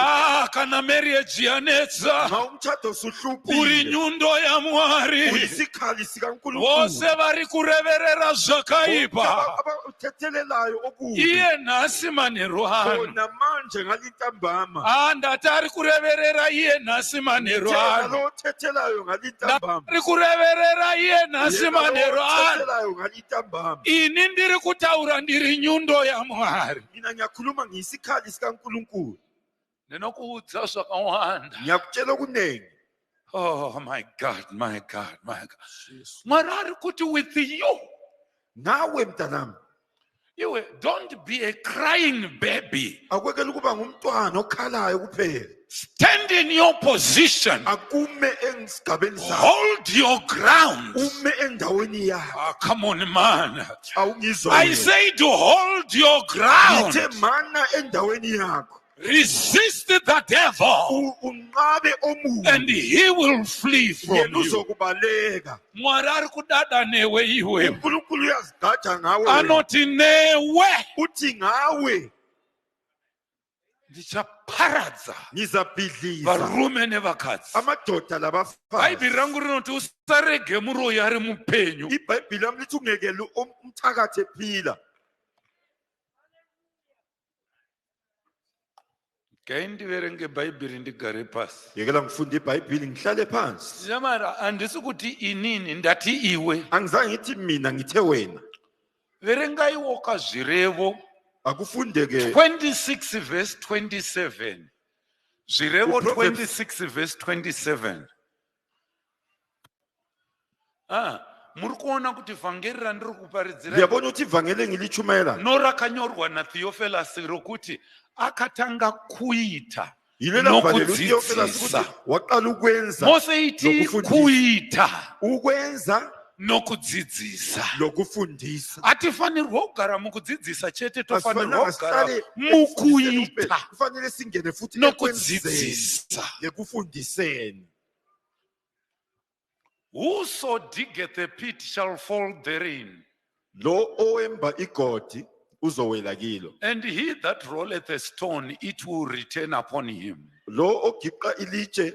Kana marriage yanetsa Ma umthatho uri usihluphile. nyundo yaMwari. Uyisikhali sikaNkulunkulu. Vose vari kureverera zvakaipa Abawuthethelelayo okubi. iye nhasi manheru ano Khona manje ngalintambama. ndati ari kureverera iye nhasi manheru ano Lo thethelayo ngalintambama. ndari kureverera iye nhasi manheru ano Thethelayo ngalintambama. ini ndiri kutaura ndiri nyundo yaMwari. Mina ngiyakhuluma ngiyisikhali sikaNkulunkulu. Ndinokuudza zvakawanda. Ngiyakutshela okunengi. Oh my God, my God, my God. Mwari ari kuti with you Nawe mntanami. iwe don't be a crying baby. Akwekela ukuba ngumntwana okhalayo kuphela. Stand in your position. Akume esigabeni sakho. Hold your ground. Ume endaweni yakho. Come on, man. Awungizwa. I say to hold your ground. Ngithe mana endaweni yakho. Resist the devil Unqabe omubi. and he will flee from Yena you. uzokubaleka. Mwari ari kudada newe iwe. uNkulunkulu uyazigada ngawe. Anoti newe Uthi ngawe ndichaparadza ngizabhidliza varume nevakadzi. amadoda labafazi. Bhaibheri rangu rinoti usarege muroyi ari mupenyu. iBhayibheli lami lithi ungekele umthakathi ephila. Ke ndiverenge bhaibheri ndigare pasi. Yekela ngifunde iBhayibheli ngihlale phansi. Jamara handisi kuti inini ndati iwe. Angizange ngithi mina ngithe wena. Verengaiwo kazvirevo Akufundeke 26 verse 27. Zvirevo Proverbs. 26 verse 27. Muri kuona kuti vhangeri randiri kuparidzira ngiyabona ukuthi ivangeli ngilichumayela. norakanyorwa naTheophilus rokuti akatanga kuita Yilela vangeli uTheophilus nokudzidzisa. ukuthi waqala ukwenza Mose iti nokufundisa. kuita ukwenza nokudzidzisa. lokufundisa. Hatifanirwa kugara mukudzidzisa chete, tofanirwa Asifanele kugara sihlale mukuita kufanele singene futhi ekwenzeni, nokudzidzisa. ekufundiseni. Whoso diggeth a pit shall fall therein, Lo owemba igodi uzowela kilo. and he that rolleth a stone, it will return upon him. Lo ogiqa ilitshe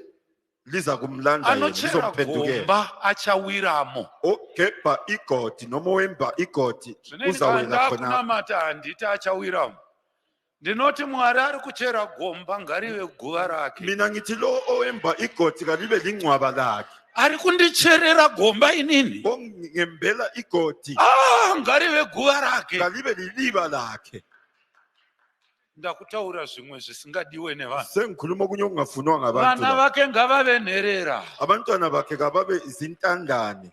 liza kumlanda yena, Anochera lizomphendukela. gomba achawiramo. Ogebha igodi noma owemba igodi uzawela khona. Ndakunamata handiti achawiramo. ndinoti Mwari ari kuchera gomba ngarive guva rake. mina ngithi lo owemba igodi kalibe lingcwaba lakhe Ari kundicherera gomba inini. ongembela igodi Ngarive guva rake. kalibe liliba lakhe. Ndakutaura zvimwe zvisingadiwe nevanhu. Sengikhuluma okunye okungafunwa ngabantu Vana la. vake ngavave nherera. abantwana bakhe kababe izintandane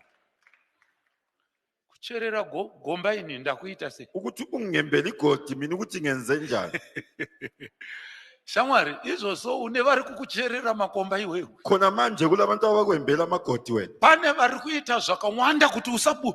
Kucherera gomba ini ndakuita sei? ukuthi ungembela igodi mina ukuthi ngenze njani. Shamwari, izvozvo une vari kukucherera makomba iwewe. khona manje kulabantu abakwembela amagodi wena Pane vari kuita zvakawanda kuti usabu.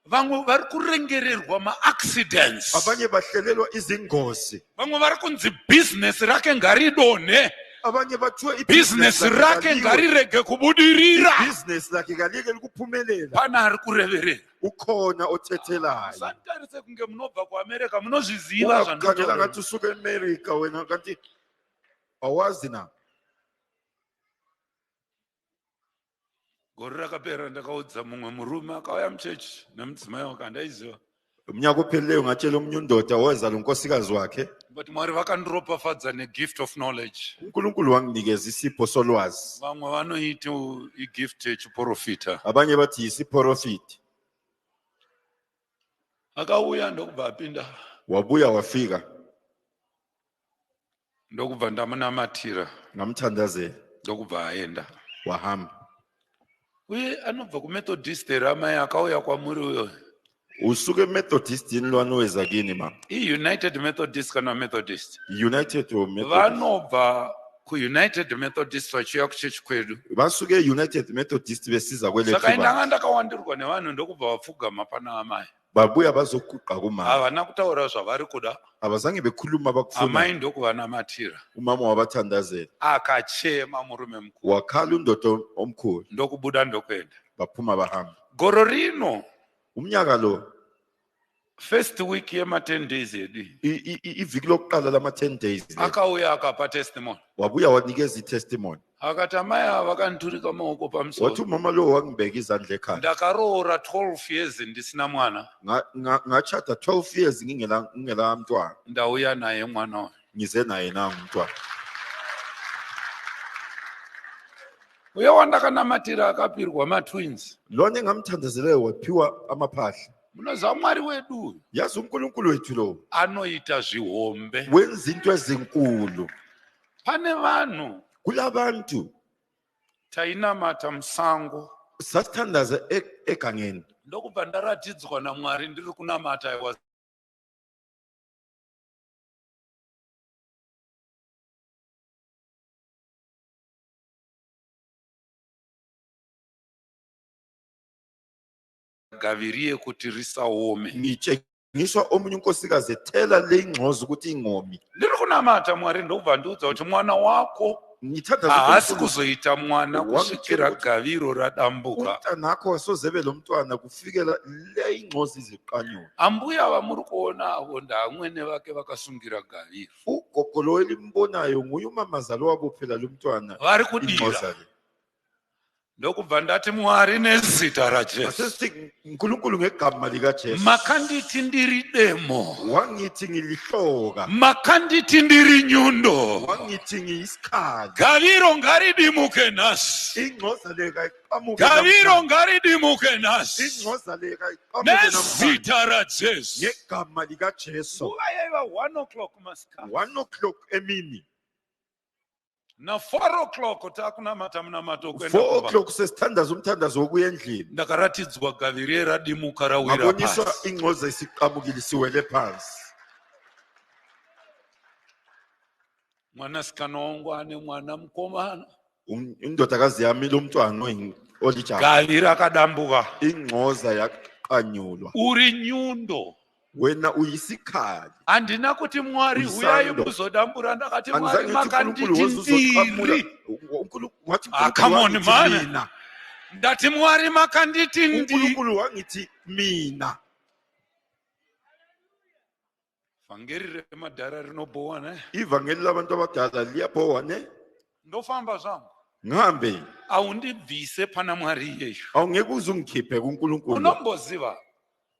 Vamwe vari kurengererwa ma-accidents. abanye bahlelelwa izingozi Vamwe vari kunzi business rake ngaridonhe. abanye bathiwa Business rake ngarirege kubudirira. business lakhe kaliyeke likuphumelela. Pane ari kureverera. ukhona othethelayo Santarise kunge munobva kuAmerica munozviziva ukhangela zvandotaura. ngathi usuka eMerica wena kanti awazi na. Gore rakapera ndakaudza mumwe murume akauya muchechi nemudzimai wake andaiziva. umnyaka ophelileyo ngatshela omunye undoda weza lo nkosikazi wakhe But Mwari vakandiropafadza negift of knowledge. uNkulunkulu wanginikeza isipho solwazi. Vamwe vanoiti igift yechiprofita. abanye bathi yisiprofiti. Akauya ndokubva apinda. wabuya wafika Ndokubva ndamunamatira. ngamthandazela Ndokubva aenda. wahamba. Uye anobva kumethodist ramai akauya kwamuri uyo. usuke emethodist yini lo anoweza kini ma? I-United Methodist kana Methodist. United or Methodist? Vanobva ku-United Methodist vachiuya kuchechi kwedu. basuke United Methodist besiza Saka kwelethu ndanga ndakawandirwa nevanhu ndokubva vapfugama pana amai. babuya bazoguqa kumama. Havana kutaura zvavari kuda. abazange bekhuluma bakufuna. Amai ndokuvanamatira. umama wabathandazela Akachema murume mukuru. wakhala undoda omkhulu Ndokubuda ndokwenda. baphuma bahamba. Goro rino, umnyaka lo first week yema-10 days yedi. iviki lokuqala lama-10 days le, Akauya akapa testimony. wabuya wanikeza i-testimony. Akati amai ava vakanditurika maoko wathi pamusoro. umama lo wangibeka izandla ekhanda. Ndakaroora 12 years ndisina mwana. ngachata 12 years ngingela mntwana Ndauya naye mwana wayo. ngize naye nangu umntwana. Uye wandakanamatira akapirwa ma-twins. lona engamthandazeleyo waphiwa amaphahla. Munoziva Mwari wedu yazi uNkulunkulu wethu lo anoita zvihombe. wenza into ezinkulu. Pane vanhu kulabantu tainamata musango. sasithandaza egangeni Ndokubva ndaratidzwa naMwari ndiri kunamata iwa. Gaviriye kuti risaome. ngitshengiswa omunye unkosikazi ethela le ingxozo ukuthi ingomi. Ndiri kunamata Mwari ndokubva ndiudza kuti mwana wako ngithandaza haasi uNkulunkulu. kuzoita mwana kusvikira gaviro radambuka. umntanakho wasozebe lo mntwana kufikela le ingxozo iziqanyula. Ambuya vamuri kuona avo ndamwene vake vakasungira gaviro. ugogo lo elimbonayo nguye umamazali wabophela lo mntwana Vari kudira. ingxoza le. Ndokubva ndati Mwari nezita raJesu. asesithi uNkulunkulu ngegama likaJesu Makanditi ndiri demo. wangithi ngilihloka Makanditi ndiri nyundo. wangithi ngiyisikhali. Gaviro ngaridimuke nasi. ingxoza le kayiqhamuke Gaviro ngaridimuke nasi. ingxoza le kayiqhamuke namhlanje Nezita raJesu. ngegama likaJesu. Nguva yaiva 1 o'clock masikati. 1 o'clock emini Na 4 o'clock takunamata munamato 4 kwenda kuva. o'clock sesithandaza umthandazo wokuya endlini. Ndakaratidzwa gaviro radimuka rawira ngaboniswa pasi. ingxoza isiqhamukile siwele phansi. Mwanasikana wangu ane mwana mukomana. indodakazi yami lo mntwana olijaha Gaviro akadambuka. ingxoza yaqanyulwa. Uri nyundo. wena uyisikhali. Handina kuti Mwari Uyisando. huyai muzodambura. Ndakati Mwari Angizange ngithi makanditi uNkulunkulu wozoqhamula. ndiri. Wathi Come on, wangithi man. mina. Ndati Mwari makanditi ndiri. uNkulunkulu wangithi mina. Vhangeri remadhara rinobowa ne. ivangeli labantu abadala liyabhowa ne. Ndofamba zvangu. ngihambe Aundibvise pana Mwari iyeyo. awungeke uze ungikhiphe kuNkulunkulu. Unomboziva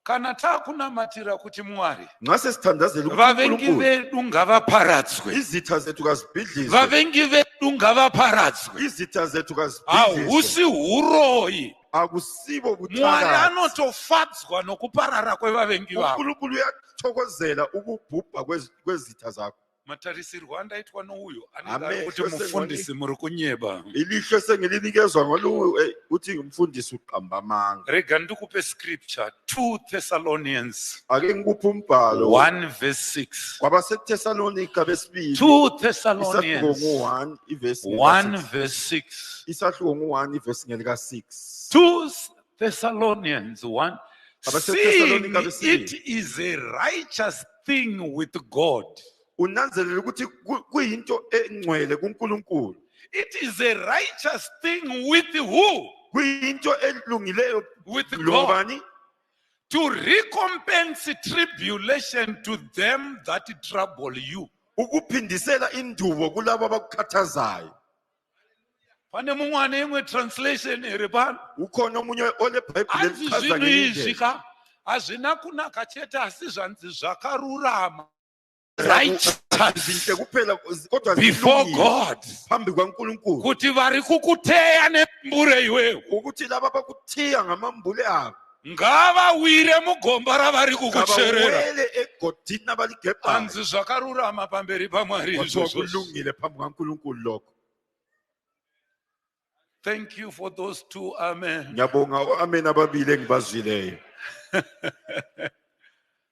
kana takunamatira kuti Mwari, nxa sesithandazela ukuthi vavengi uNkulunkulu vedu ngavaparadzwe, izitha zethu kazibhidlizwe vavengi vedu ngavaparadzwe. izitha zethu kazibhidlizwe Hausi uroyi. akusibo Mwari buthakathi anotofadzwa nokuparara kwevavengi vavo. uNkulunkulu uyathokozela ukubhubha kwezitha zakho. Matarisirwo andaitwa nouyo Amen. anenge kuti mufundisi muri kunyeba. Ilihlo sengilinikezwa ngalo uthi umfundisi uqamba amanga. Rega ndikupe scripture 2 Thessalonians Ake ngikuphe umbhalo 1 verse 6. kwabaseThessalonika besibili 2 Thessalonians isahluko 1 ivesi 1 verse 6. isahluko 1 ivesi ngelika 6. 2 Thessalonians 1. Seeing AbaseThessalonika besibili. it is a righteous thing with God. Unanzelela ukuthi kuyinto engcwele kuNkulunkulu. It is a righteous thing with who? Kuyinto elungileyo With God. lobani To recompense tribulation to them that trouble you. ukuphindisela indubo kulabo abakukhathazayo. Pane mungwane imwe translation ere pano. Ukhona omunye ole Bible Anzi elichaza zvinhu ngelinye izvi indlela. ka hazvina kunaka chete asi zvanzi zvakarurama. Righteous Zinhle kuphela kodwa before zilungile God. phambi kwaNkulunkulu. Kuti vari kukuteya nembure iwewe Ukuthi laba abakuthiya ngamambule abo ngavawire mugomba ravari kukucherera. ngabawele egodini abaligebhayo. Anzi zvakarurama pamberi paMwari Kwathiwa izvozvo. kulungile phambi kwaNkulunkulu lokho. Thank you for those two. Amen. Ngiyabonga amen ababili engibazwileyo.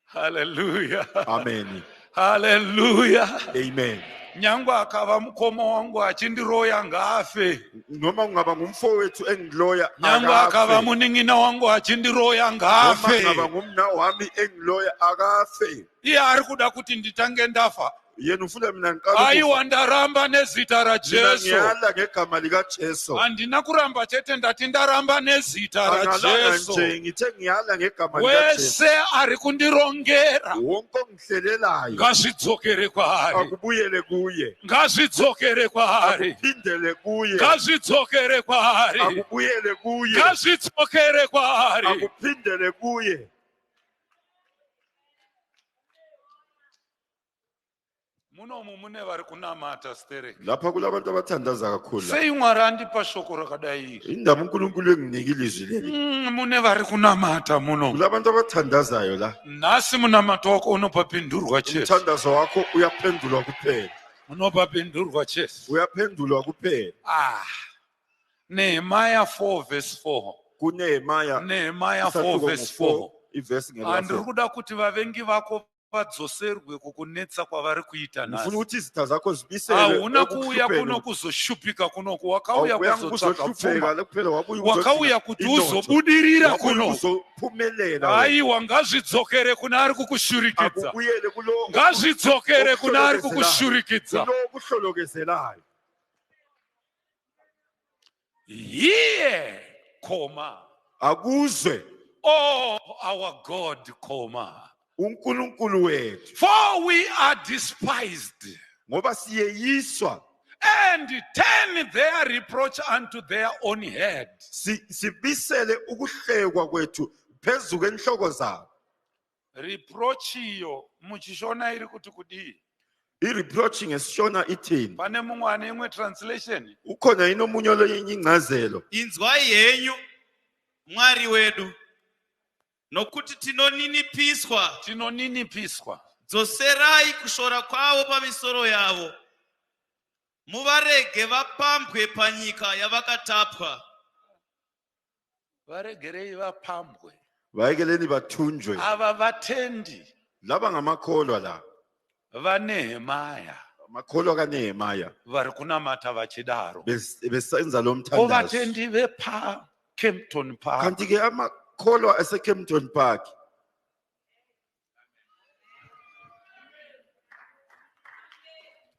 Hallelujah. Amen. Hallelujah. Amen. Nyangwa akava mukoma wangu achindiroya ngaafe. Noma kungaba ngumfowethu engiloya Nyangwa akava akafe. munin'ina wangu achindiroya Noma kungaba ngaafe. ngumna wami engiloya akafe. Iye ari kuda kuti nditange ndafa. Yena ufuna mina ngiqale ukufa. Aiwa ndaramba nezita Mina raJesu. ngiyala ngegama likaJesu. Handina kuramba chete ndati ndaramba nezita Angalanga raJesu. nje ngithe ngiyala ngegama likaJesu. Wese ari kundirongera. Wonke ongihlelelayo Ngazvidzokere kwaari. akubuyele kuye. Ngazvidzokere kwaari. Akuphindele kuye. Ngazvidzokere kwaari. Akubuyele kuye. Ngazvidzokere kwaari. Akuphindele kuye. Munomu mune vari kunamata stereki. Lapha kulabantu abathandaza kakhulu. Sei Mwari andipa shoko rakadai iri? Indaba uNkulunkulu enginika ilizwi leli. Mune vari kunamata muno. Kulabantu abathandazayo la. Nhasi munamato wako unopapindurwa chete. Umthandazo wakho uyaphendulwa kuphela. Unopapindurwa chete. Uyaphendulwa kuphela. Nehemiah 4 verse 4. KuNehemiah Nehemiah 4 verse 4. ivesi Handiri ngelasi. kuda kuti vavengi vako vadzoserwe kukunetsa kwavari kuita Ufuna nhasi. ukuthi izitha zakho zibiselwe. Hauna kuuya kuno kuzoshupika kunoku, wakauya kuzotsvaka pfuma. kuphela Wakauya kuti uzobudirira kuno. uzophumelela. Aiwa, ngazvidzokere kuna ari kukushurikidza. Akubuyele kulo. Ngazvidzokere kuna ari kukushurikidza. Kulo kuhlolokezelayo. Iye koma. Akuzwe Oh, our God koma. uNkulunkulu wethu. For we are despised Ngoba siyeyiswa. and turn their reproach unto their own head. Sibisele ukuhlekwa kwethu phezu kwenhloko zabo. Reproach iyo muchishona iri kuti kudii? I-reproaching esishona ithini? Pane mumwe ane imwe translation. Ukhona yini omunye olenye ingcazelo? Inzwai henyu Mwari wedu, nokuti tinoninipiswa. Tinoninipiswa. Dzoserai kushora kwavo pamisoro yavo, muvarege vapambwe panyika yavakatapwa. Varegerei vapambwe. Vayekeleni bathunjwe. Ava vatendi Laba ngamakholwa la. vaNehemiah Amakholwa kaNehemiah vari kunamata vachidaro. besenza lo mthandazo. Ovatendi vepa Kempton Park. Kanti ke amakholwa eseKempton Park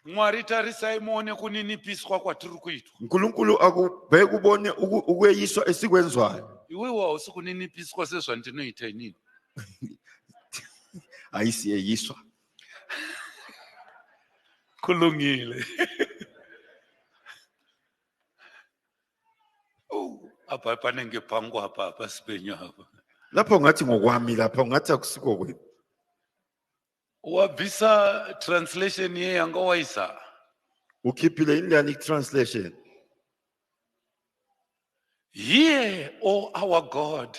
Mwari tarisai muone kuninipiswa kwatiri kuitwa. uNkulunkulu akubheke ubone ukweyiswa esikwenzwayo. Iwewe hausi kuninipiswa sezvandinoita inini. Ayisiyeyiswa. Kulungile. Apa panenge pangu apa sipenyu apa. lapho ngathi ngokwami lapho ngathi akusiko kwini wabvisa translation ye yanga waisa ukhiphile inlani translation hear, O our God,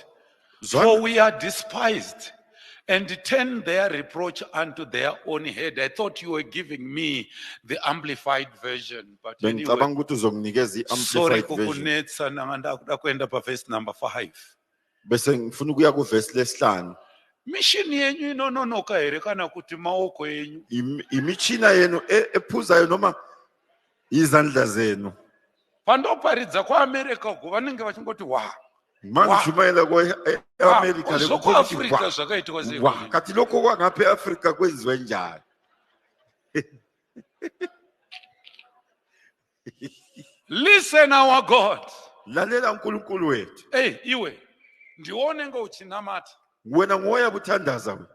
for Zwana we are despised and turn their reproach unto their own head. I thought you were giving me the amplified version, but anyway, bengicabanga ukuthi uzonginikeza sorry i-amplified version kukunetsa nanga kwenda pa verse number 5. bese ngifuna ukuya kuverse lesihlanu Mission yenyu inononoka here kana kuti maoko yenyu? imichina yenu ephuzayo noma izandla zenu Pandoparidza kwaAmerica uko vanenge vachingoti wa mangishumayela kwa-America zvokuAfrica zvakaitwa sei? kati lokho kwangapha e-Africa kwenziwe njani Listen, our God. lalela uNkulunkulu wethu Hey, iwe ndione ngouchinamata. wena ngoya buthandaza wena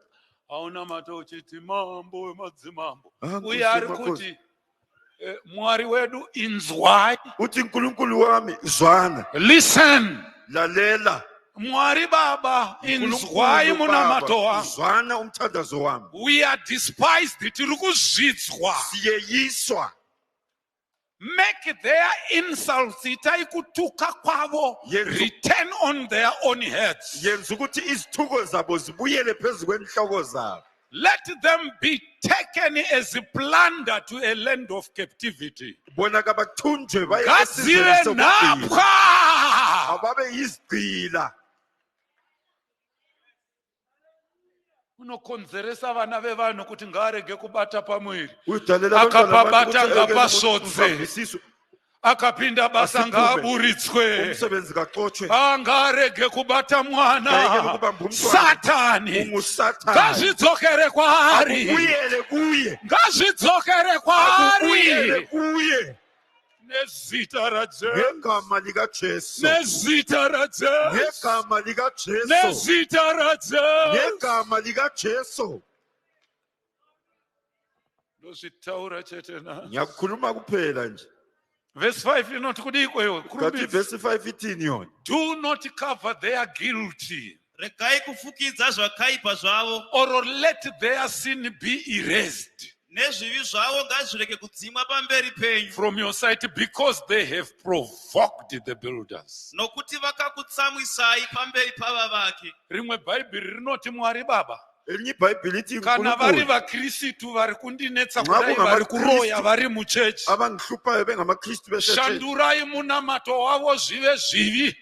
Aunamata uchiti mambo wemadzimambo. Nkosi Uye ari makhosi. kuti Mwari wedu inzwai. uthi uNkulunkulu wami zwana Listen. lalela Mwari Baba inzwai uNkulunkulu munamato Baba, wangu. zwana umthandazo wami We are despised, tiri kuzvidzwa. siyeyiswa Make their insults, itai kutuka kwavo, Yenzu- return on their own heads. yenza ukuthi izithuko zabo zibuyele phezu kwenhloko zabo Let them be taken as plunder to a land of captivity. bona kabathunjwe baye Gazive esizweni sokugcina. napha. ababe yizigqila Unokonzeresa vana vevanhu kuti ngarege kubata pamwiri. udalela Akapabata abantwana bakhe ngapasodze. ukuthi uvambisiso, Akapinda basa Asiphume. ngaburitswe. umsebenzi kaxotshwe Angarege kubata Ngeke mwana. ukubamba umntwana. Satani. ungusathane Ngazvidzokere kwaari. akubuyele kuye Ngazvidzokere akubuyele kwaari. kuye Nezita raJesu. ngegama likaJesu Nezita raJesu. ngegama likaJesu Nezita raJesu. ngegama likaJesu Ndozvitaura chete na. ngiyakukhuluma kuphela nje Verse 5 inoti kudiko iwe. kathi verse 5 ithini yona Do not cover their guilty, regai kufukidza zvakaipa zvavo or let their sin be erased nezvivi zvavo ngazvirege kudzimwa pamberi penyu from your sight, because they have provoked the builders. nokuti vakakutsamwisai pamberi pavavaki. Rimwe bhaibheri rinoti Mwari Baba, elinye ibhayibhili ithi kana vari uNkulunkulu vaKristu vari kundinetsa Ngabo kudai vari ngamaKristu. kuroya vari muchechi, abangihluphayo bengamakristu beshethe shandurai munamato wavo zvive zvivi,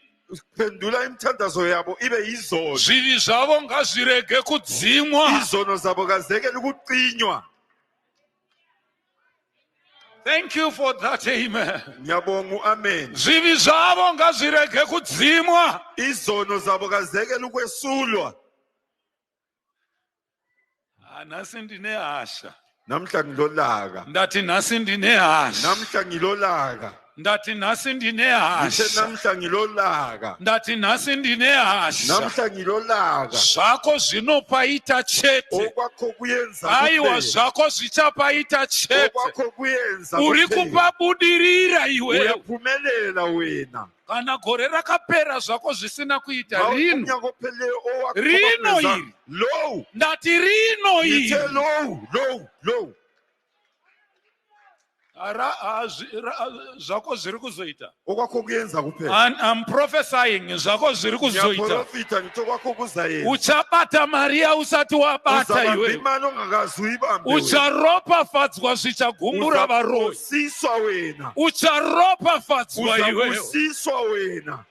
phendula imithandazo yabo ibe yizono zvivi zvavo ngazvirege kudzimwa. izono zabo kazekele ukuqinywa Thank you for that, amen. ngiyabonga u-amen Zvivi zvavo ngazvirege kudzimwa. izono zabo kazekele ukwesulwa Nhasi ndine hasha. namhla ngilolaka Ndati nhasi ndine hasha. namhla ngilolaka Ndati nhasi ndine ngithe hasha. namhla ngilolaka Ndati nhasi ndine hasha. namhla ngilolaka Zvako zvinopaita chete. okwakho kuyenza Aiwa kuphela. zvako zvichapaita chete. okwakho kuyenza Uri kuphela. kupabudirira iwe. uyaphumelela wena Kana gore rakapera zvako zvisina kuita rino. umnyaka opheleleyo owakho Rino kwapheleza. iri. low Ndati rino iri. ngithe low Zvako zviri kuzoita. okwakho kuyenza kuphela I'm prophesying zvako zviri kuzoita. ngiyaprofita ngithi okwakho kuzayenza Uchabata Maria usati wabata uzabamba iwe. imali ongakazi uyibambe wena. Ucharopafadzwa zvichagumbura varoyi. uzabusiswa wena Ucharopafadzwa iweyo. uzabusiswa wena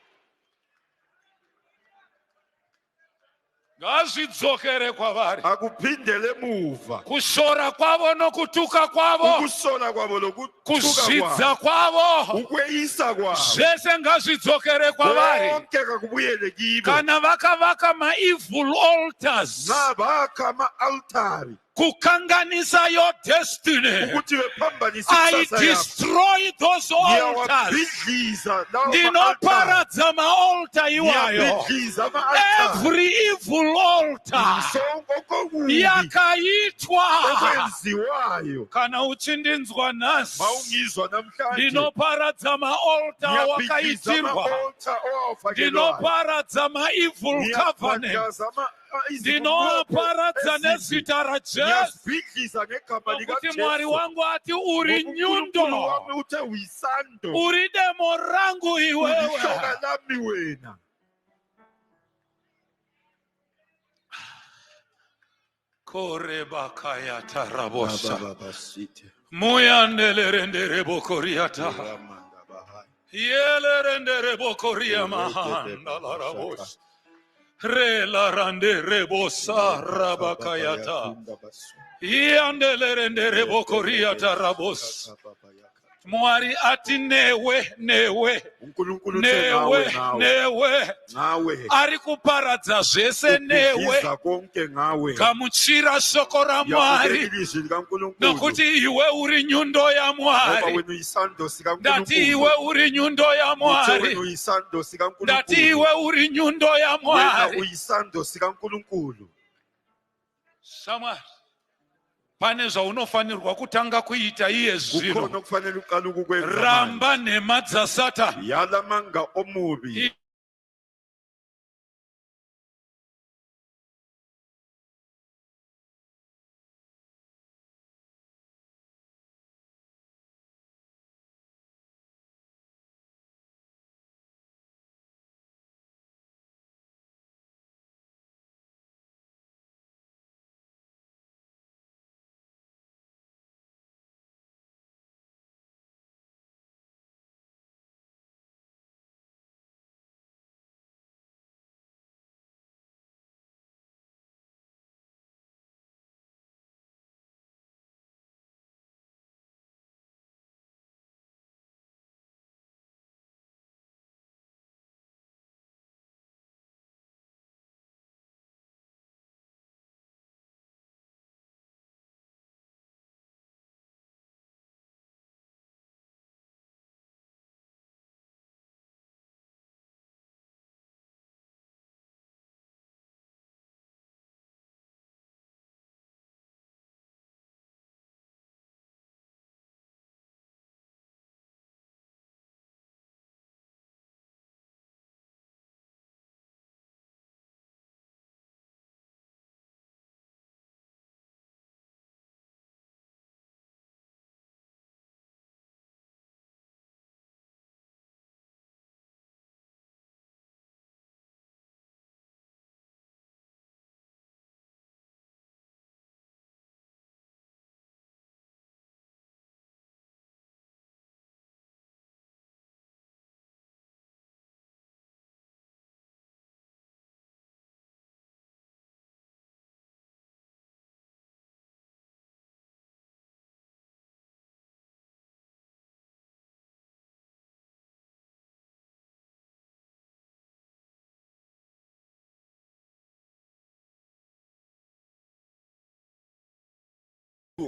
Ngazvidzokere kwavari. akuphindele emuva Kushora kwavo nokutuka kwavo. ukusola kwabo lokuthuka Kuzvidza kwabo kwavo. ukweyisa kwabo Zvese ngazvidzokere kwavari. konke kakubuyele kibo Kana vakavaka ma-evil altars. nabakha ama-altari Kukanganisa your destiny. ukuthi bephambanise I ikusasa yabo destroy those altars. ngiyawabhidliza lawo ma-altari Ndinoparadza ma-altar iwayo. ngiyabhidliza ama-altari Every evil altar sonke okubi yakaita kwakuitwa okwenziwayo kana uchindinzwa nhasi mawungizwa namhlanje ndinoparadza maolta ngiyabhidliza wakaitirwa ama-altar owafakelwayo ndinoparadza ma-evil covenant ndinoparadza nezita rajesu ngiyazibhidliza ngegama nokuti mwari likajesu wangu ati uri nyundo wami uthe uyisando uri demo rangu iwewe ulihloka lami wena korebakayatarabosa muyandelerendere-bokoriata yelerenderebokoriamahandalarabosa relarandere-bosa rabakayata yandelerendere-bokoriata rabosa mwari ati newe ari kuparadza zvese newe gamuchira shoko ramwari nokuti iwe uri nyundo yamwari ndati iwe uri nyundo yamwari ndati iwe uri nyundo yamwari shamwari pane zvaunofanirwa kutanga kuita iye zvino ramba nhema dzasatani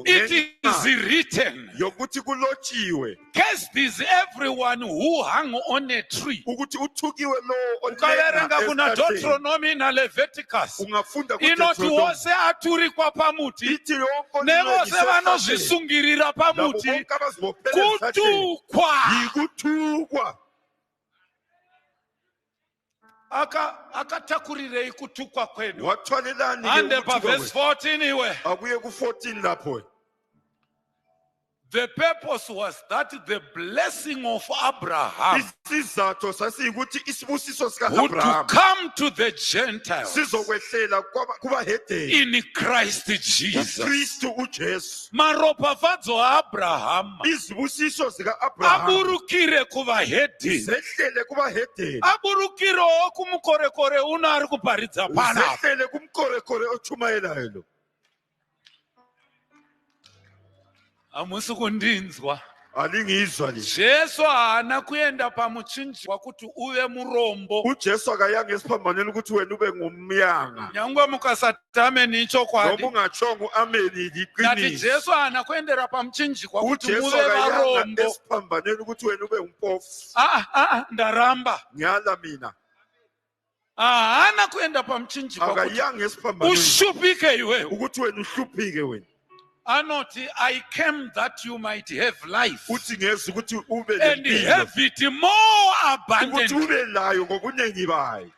It is written, cursed is everyone who hung on a tree. Ukaverenga kuna Deuteronomy na Leviticus inoti wose aturikwa pamuti nevose vanozvisungirira pamuti kutukwa. Akatakurirei kutukwa kwenu. Ande pa verse 14 iwe. The purpose was that the blessing of Abraham would come to the Gentiles in Christ Jesus. Maropafadzo Abraham aburukire kuvahedhi, aburukirewo kumukorekore uno ari kuparidza panapa. Hamusi kundinzwa. Jesu haana kuenda pamuchinjikwa kuti uve murombo. Nyangwe mukasatame nichokwadi. Nati Jesu haana kuendera pamuchinjikwa kuti muve varombo. Ndaramba. Haana kuenda pamuchinjikwa kuti akayanga esiphambanweni ushupike iwewe. ukuthi wena uhluphike wena. Anoti, I came that you might have life Uthi ngeza ukuthi ube and nempilo have it more ukuthi abundantly. ube layo ngobuningi bayo.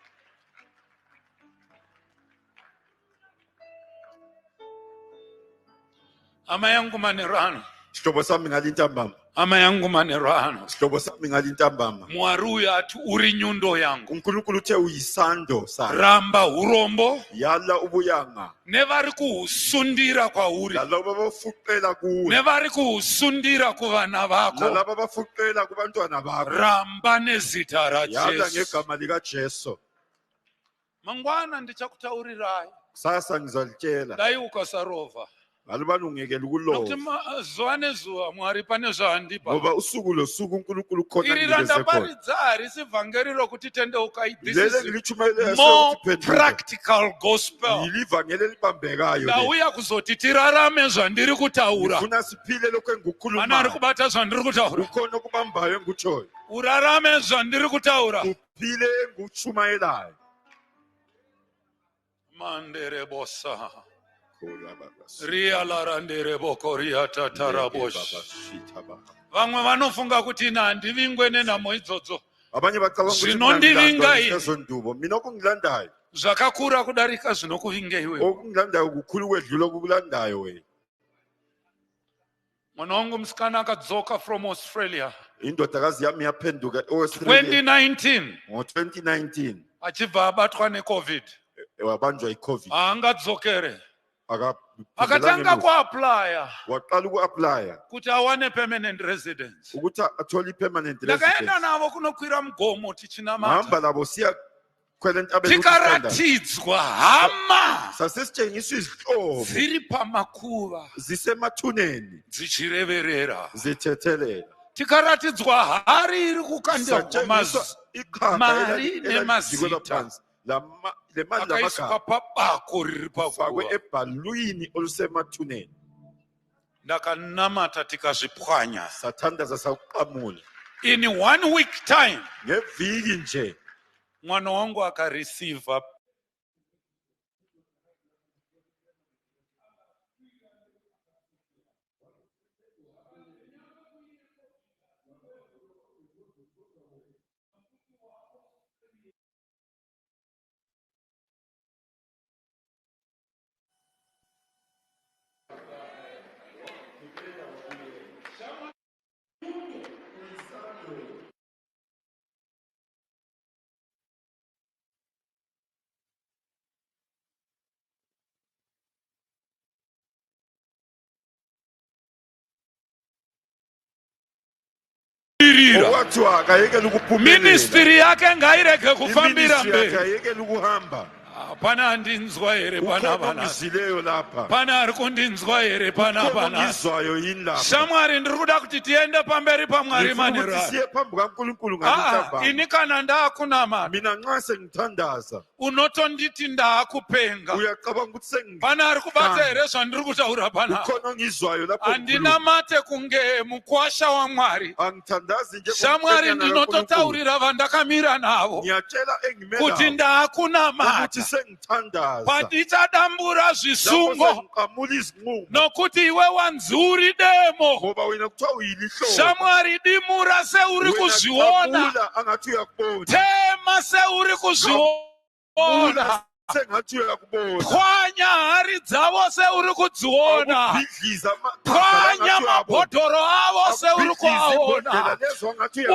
Ama yangu manerano, Sihlobo sami ngalintambama. ama yangu manerano. Sihlobo sami ngalintambama. Mwari uyu ati uri nyundo yangu. uNkulunkulu uthe uyisando sami. Ramba urombo Yala ubuyanga. nevari kuhusundira kwauri, Nalabo bafuqela kuwe. nevari kuhusundira kuvana vako. Nalabo bafuqela kubantwana bakho. Ramba nezita Yala raJesu. ngegama lika Jesu. Mangwana ndichakutaurirai Sasa ngizalitshela. dai ukasarova. Ngalubani ungekela Nokuti ukuloba. zuva nezuva Mwari pane zvaandipa. Ngoba usuku losuku uNkulunkulu khona Iri nginikeze khona. randaparidza harisi vhangeri rokuti tendeukai. This Lele is ngilichumayela more yasokuthi practical gospel. yilivangeli elibambekayo. Ndauya kuzoti tirarame zvandiri kutaura. Ngifuna siphile lokho Ana ari engikukhulumayo. kubata zvandiri kutaura. Ukhona okubambayo engutshoyo. Urarame zvandiri kutaura. Uphile engutshumayelayo. Mandere bosa. Ria la randere boko ria tatarabosh. Vamwe vanofunga kuti ina handivingwe nenhamo idzodzo. Abanye bacabanga ukuthi Zvinondivinga ini. lezo ndubo. Mina okungilandayo. Zvakakura kudarika zvinokuvinga iwewe. Okungilandayo kukhulu kwedlula okukulandayo wena. Mwana wangu musikana akadzoka from Australia Indodakazi yami yaphenduka eAustralia 2019 ngo-2019 achibva abatwa neCovid. wabanjwa iCovid. Haangadzokere. Akatanga Akaphelanga kuaplya waqala uku-aplya kuti awane permanent residence. ukuthi athole i-permanent Ndakaenda residence. navo kunokwira mugomo tichinamata. Hamba labo siya kwela entabeni ukufunda. Tikaratidzwa hama Sasesitshengiswa izihlobo dziri pamakuva zisemathuneni dzichireverera. zithethelela. Tikaratidzwa hari iri kukandirwa Satshengiswa ikhanda mari elajikelwa nemazita phansi. Le mali akaiswa lamagama pabako riri fakwe pakuva. ebhalwini olusemathuneni. Ndakanamata tikazvipwanya. Sathandaza sawuqamula. In 1 week time Ngeviki nje mwana wangu akareceiva okwathiwa akayekela ukuphumelela. ministry yake ngairege kufambira Iministry yakhe mberi. ayekela ukuhamba. Pana andinzwa here pana Ukhona pana. ongizileyo lapha. Pana ari kundinzwa here pana Ukhona pana. ongizwayo yini lapha. Shamwari ndiri kuda kuti tiende pamberi paMwari Ngifuna ukuthi manera. siye phambi kaNkulunkulu ngalithavama. Ini kana ndakunamata Mina nxa sengithandaza unotonditi ndakupenga. uyacabanga ukuthi sengikona Pana ari kubata here zvandiri kutaura pana. ongizwayo lapho Andinamate kunge mukwasha waMwari. angithandazi nje Shamwari ndinototaurira vandakamira navo ngiyatshela engimela kuti ndakunamata. ukuthi sengithandaza Patichadambura zvisungo ngiqamula izinqumo nokuti iwe wanzuri demo. ngoba wena kuthiwa uyilihlobo. Shamwari dimura seuri kuzviona. Qabula angathi uyakubona. Tema seuri kuzviona. Sengathi uyakubona. Pwanya hari dzavo seuri kudziona. Ukubhidliza Pwanya mabhodhoro avo seuri kuaona.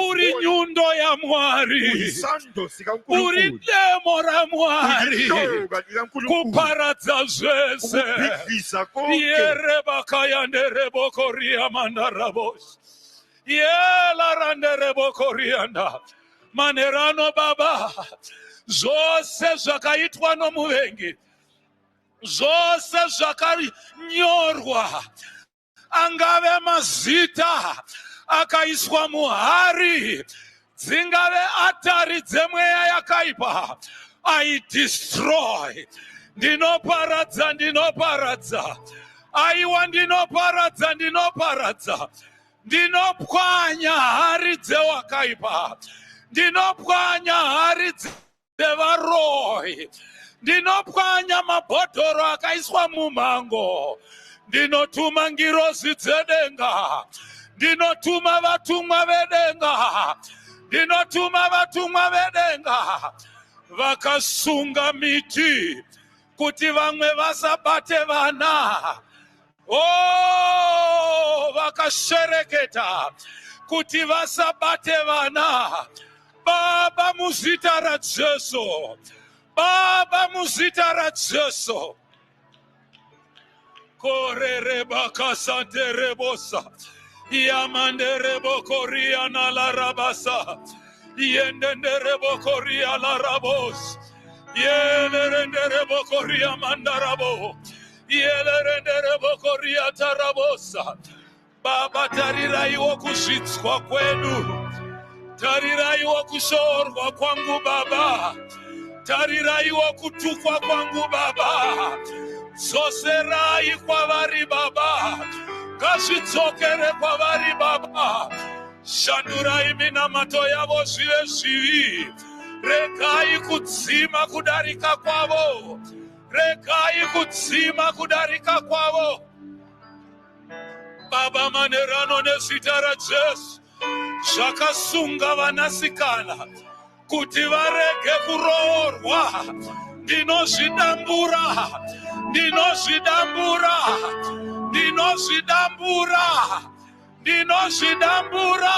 Uri nyundo yaMwari. Uyisando Uri sikaNkulunkulu. demo raMwari. Uyihloka likaNkulunkulu. Kuparadza zvese. Ukubhidliza konke. Yere bakayandere bokoria mandarabos. Yela randere bokorianda. Manerano baba. Zvose zvakaitwa nomuvengi. Zvose zvakanyorwa. Angave mazita akaiswa muhari. Dzingave atari dzemweya yakaipa. I destroy. Ndinoparadza, ndinoparadza. Aiwa ndinoparadza, ndinoparadza. Ndinopwanya hari dzewakaipa. Ndinopwanya hari devaroi. Ndinopwanya mabhodhoro akaiswa mumango. Ndinotuma ngirozi dzedenga. Ndinotuma vatumwa vedenga. Ndinotuma vatumwa vedenga. Vakasunga miti kuti vamwe vasabate vana. Oh, vakashereketa kuti vasabate vana. Baba muzita ra Jesu. Baba muzita ra Jesu. Korere bakasante rebosa. Yamande rebo koria na la rabasa. Yendende rebo koria la rabos. Yelerende rebo koria mandarabo. Yelerende rebo koria tarabosa. Baba tariraiwo kushitswa kwedu. Tariraiwo kushorwa kwangu Baba. Tariraiwo kutukwa kwangu Baba. Zoserai kwa vari Baba. Kashitsokere kwa vari Baba. Shandurai minamato yavo zvive zvivi. Regai kudzima kudarika kwavo. Regai kudzima kudarika kwavo. Baba manerano nezita ra Jesu. Zvakasunga vanasikana kuti varege kuroorwa. Ndinozvidambura. Ndinozvidambura. Ndinozvidambura. Ndinozvidambura.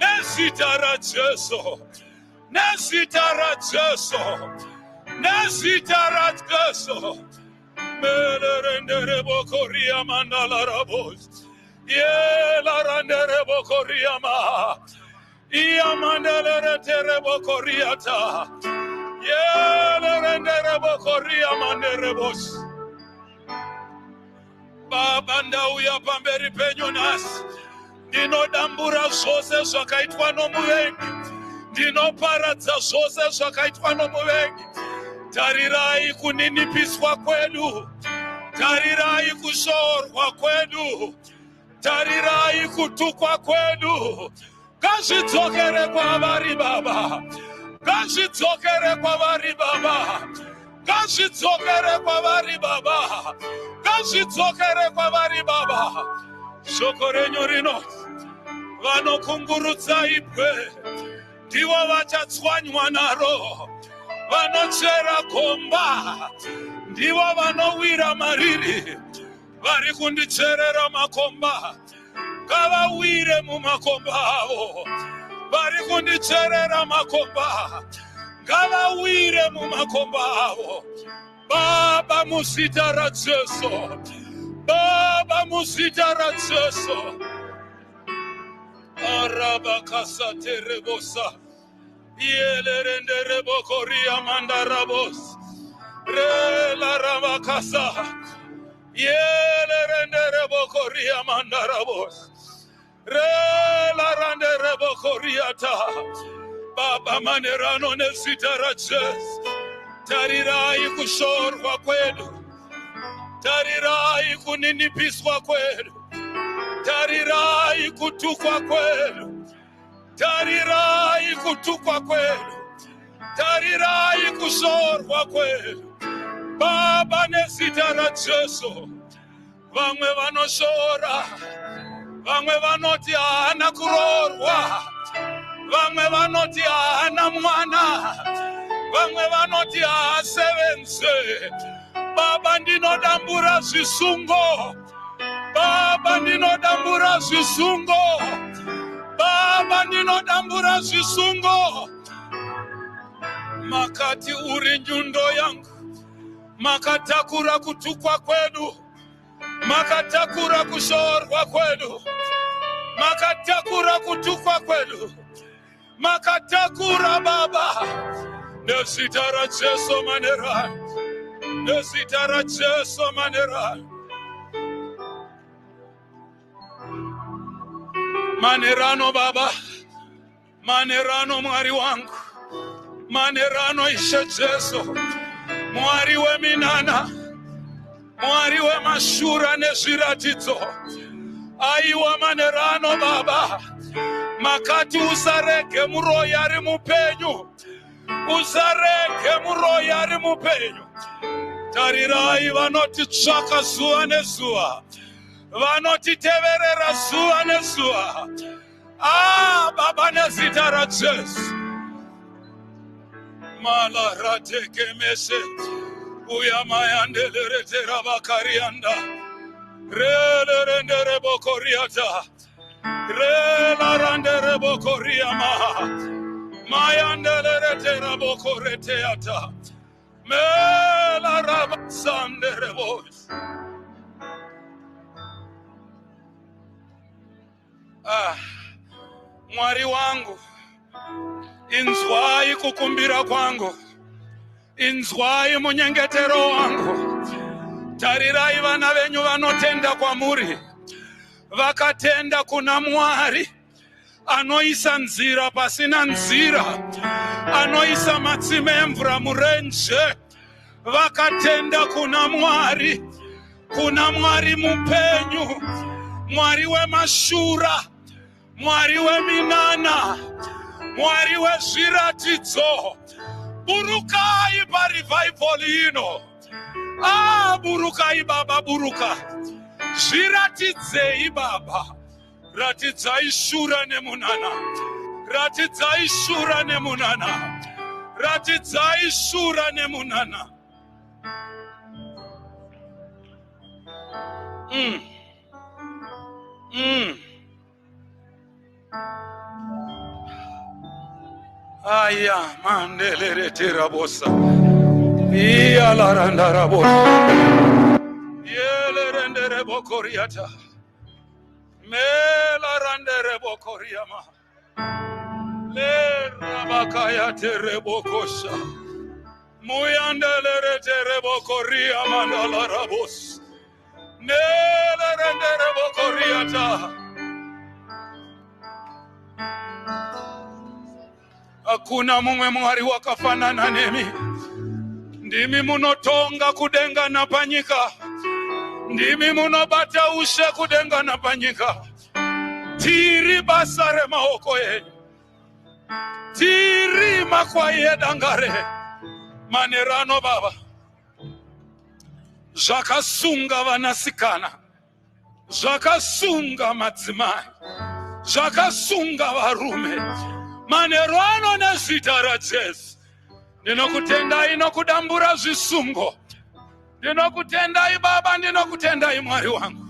Nezita ra Jesu. Nezita ra Jesu. Nezita ra Jesu. Melerendere bokoria mandala rabos. Yela randere bokoria ma. Iamandere tere bokoriata. Yela rendere bokoria mandere bos. Baba ndauya pamberi penyu nasi. Ndinodambura zvose zvakaitwa nomuvengi. Ndinoparadza zvose zvakaitwa nomuvengi. Tarirai kuninipiswa kwedu. Tarirai kushorwa kwedu. Tarirai kutukwa kwedu. Ngazvidzokere kwavari Baba. Ngazvidzokere kwavari Baba. Ngazvidzokere kwavari Baba. Ngazvidzokere kwavari Baba. Shoko renyu rino vanokungurudza ibwe ndivo vachatswanywa naro. Vanochera gomba ndivo vanowira mariri. Vari kundicherera makomba ngavawire mumakomba avo. Vari kundicherera makomba ngavawire mumakomba avo. Baba muzita ra Jesu. Baba muzita ra Jesu. Arabakasate rebosa. Yelerende rebokoria mandarabos. Rela rabakasa. Yelerende rebokoria mandarabos. Rela rande rebokoriata. Baba manerano nezita ra Jesu. Tarirai kushorwa kwedu. Tarirai kuninipiswa kwedu. Tarirai kutukwa kwedu. Tarirai kutukwa kwedu. Tarirai kushorwa kwedu. Baba nezita ra Jesu. Vamwe vanoshora. Vamwe vanoti hana kuroorwa. Vamwe vanoti hana mwana. Vamwe vanoti haasevenze. Baba ndinodambura zvisungo. Baba ndinodambura zvisungo. Baba ndinodambura zvisungo. Makati uri nyundo yangu. Makatakura kutukwa kwedu. Makatakura kushorwa kwedu. Makatakura kutukwa kwedu. Makatakura Baba. Nezita ra Jesu manera. Nezita ra Jesu manera. Manerano Baba. Manerano Mwari wangu. Manerano Ishe Jesu. Mwari weminana. Mwari wemashura nezviratidzo. Aiwa manerano Baba. Makati usarege muroya ari mupenyu. Usareke muroya ari mupenyu. Tarirai vanotitsvaka zuva nezuva. Vanotiteverera zuva nezuva. Baba nezita raJesu. Mala rateke mese. Uya mayandele retera bakarianda. Rele rendere bokoriata. Rela randere bokoriama. Mayandele retera bokoreteata. Mela rabasandere boys. Mwari wangu, inzwai kukumbira kwangu, inzwai munyengetero wangu. Tarirai vana venyu vanotenda kwamuri, vakatenda kuna Mwari anoisa nzira pasina nzira, anoisa matsime emvura murenje. Vakatenda kuna Mwari mupenyu, Mwari wemashura, Mwari weminana, Mwari wezviratidzo. Burukai parevival ino. Burukai Baba, buruka. Zviratidzei Baba. Ratidzai shura nemunana. Ratidzai shura nemunana. Ratidzai shura nemunana. Aya mandele terabosa. Iya la randarabosa. Yele rendere bokoriata. Mela randere bokoriama. Le rabakaya terebokosha. Muyandele terebokoriama la rabos. Nele rendere bokoriata. Hakuna mumwe Mwari wakafanana nemi. Ndimi munotonga kudenga na panyika. Ndimi munobata ushe kudenga na panyika. Tiri basare maoko yenyu. Tiri makwaye dangare. Manerano Baba. Zvakasunga vanasikana. Zvakasunga madzimai. Zvakasunga varume. Manerano nezita raJesu. Ndinokutendai nokudambura zvisungo. Ndinokutendai Baba, ndinokutendai Mwari wangu.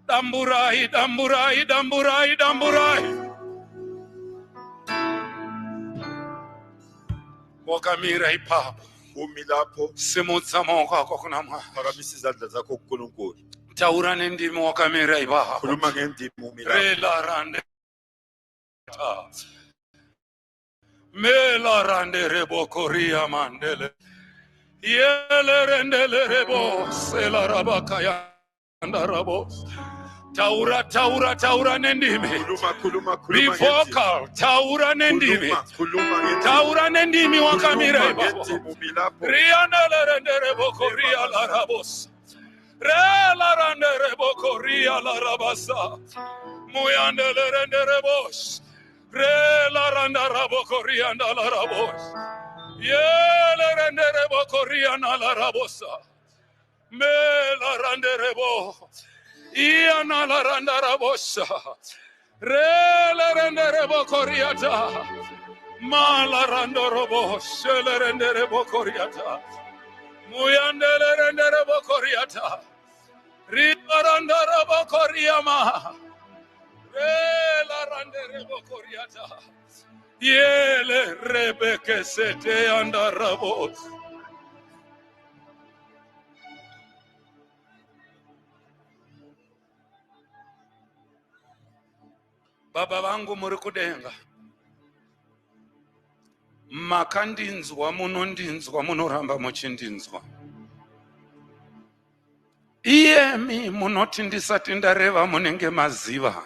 Damburai, damburai, damburai, damburai. Wakamira ipapo. Umilapo. Simutsa maoko ako kuna Mwari. Phakamisa izandla zakho kuNkulunkulu. Taura nendimi wakamira ipapo. Khuluma ngendimi umilapo. Rela rande. Mela rande rebo koria mandele. Yele rendele rebo sela rabakaya ndarabo. Taura, taura, taura nendimi. Khuluma Be vocal. Taura nendimi. Taura nendimi wakamira ipapo. Riandele rende rebo koria la rabos. Rela rande rebo koria la rabasa. Muyandele rende rebos. Rela randa rabo koria la rabos. Yele rende rebo koria na la rabosa. Mela rande rebo. Ia na la randa rabosa. Rela rende rebo koriata. Mala rando robo. Shele rende rebo koriata. Muyandele rende rebo koriata. Rila randa rabo koriama. Rela rande rebo koriata. Yele rebeke sete anda rabos. Baba vangu muri kudenga. Makandinzwa, munondinzwa, munoramba muchindinzwa. Iyemi munoti ndisati ndareva munenge maziva.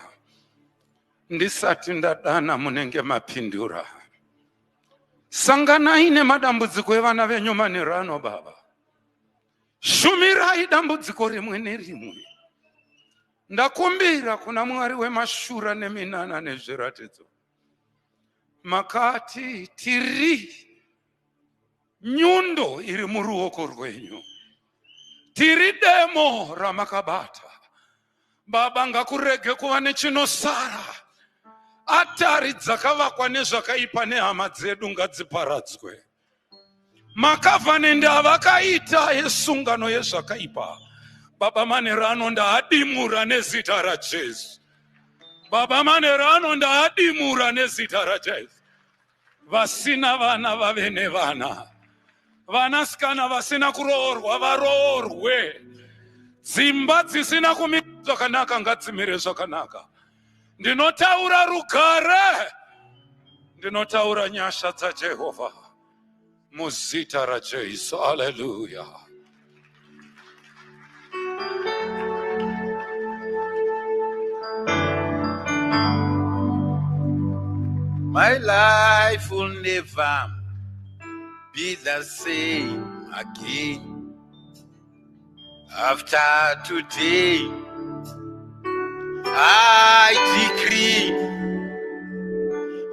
Ndisati ndadana munenge mapindura. Sanganai nemadambudziko evana venyu manerano Baba. Shumirai dambudziko rimwe nerimwe. Ndakumbira kuna Mwari wemashura neminana nezviratidzo. Makati tiri nyundo iri muruoko rwenyu, tiri demo ramakabata. Baba, ngakurege kuva nechinosara. Atari dzakavakwa nezvakaipa nehama dzedu ngadziparadzwe. Makavhanende avakaita esungano yezvakaipa, Baba, manero anonda adimura nezita raJesu. Baba, manero anonda adimura nezita raJesu. Vasina vana vave nevana, vanasikana vasina kuroorwa varoorwe, dzimba dzisina kumira zvakanaka ngadzimire zvakanaka. Ndinotaura rugare, ndinotaura nyasha dzaJehovha muzita raJesu. Haleluya. My life will never be the same again. After today, I decree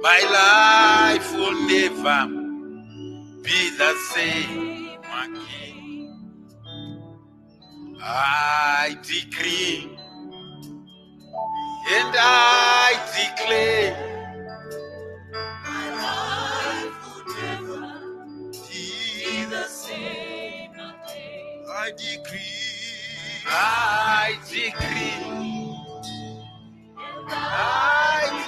my life will never be the same again. I decree and I declare my life will never be the same again. I decree, I decree, I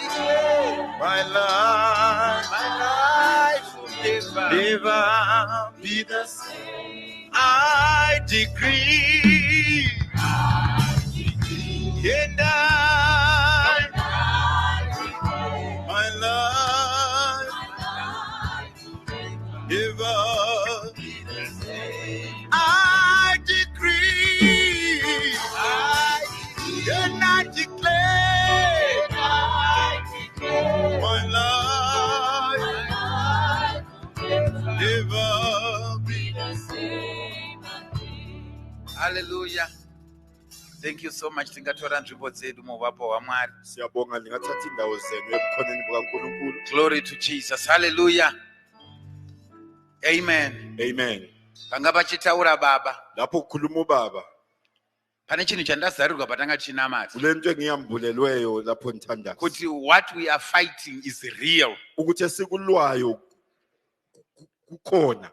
declare my life will never be the same. I decree, and I declare my life never be the same. I decree, and I declare my life never be the same again. Hallelujah. Thank you so much. Tingatora nzvimbo dzedu muvapo waMwari. Siyabonga ndingathatha indawo zenu ebukhoneni bukaNkulunkulu. Glory to Jesus. Hallelujah. Amen. Amen. Panga pachitaura baba, Lapho kukhuluma ubaba, pane chinhu chandazarirwa patanga chinamata, kulento engiyambulelweyo lapho ntanda. kuti what we are fighting is real. Ukuthi esikulwayo kukhona.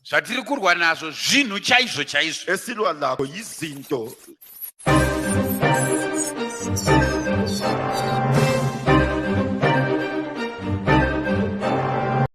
Zvatiri kurwa nazvo zvinhu chaizvo chaizvo. Esilwa lakho yizinto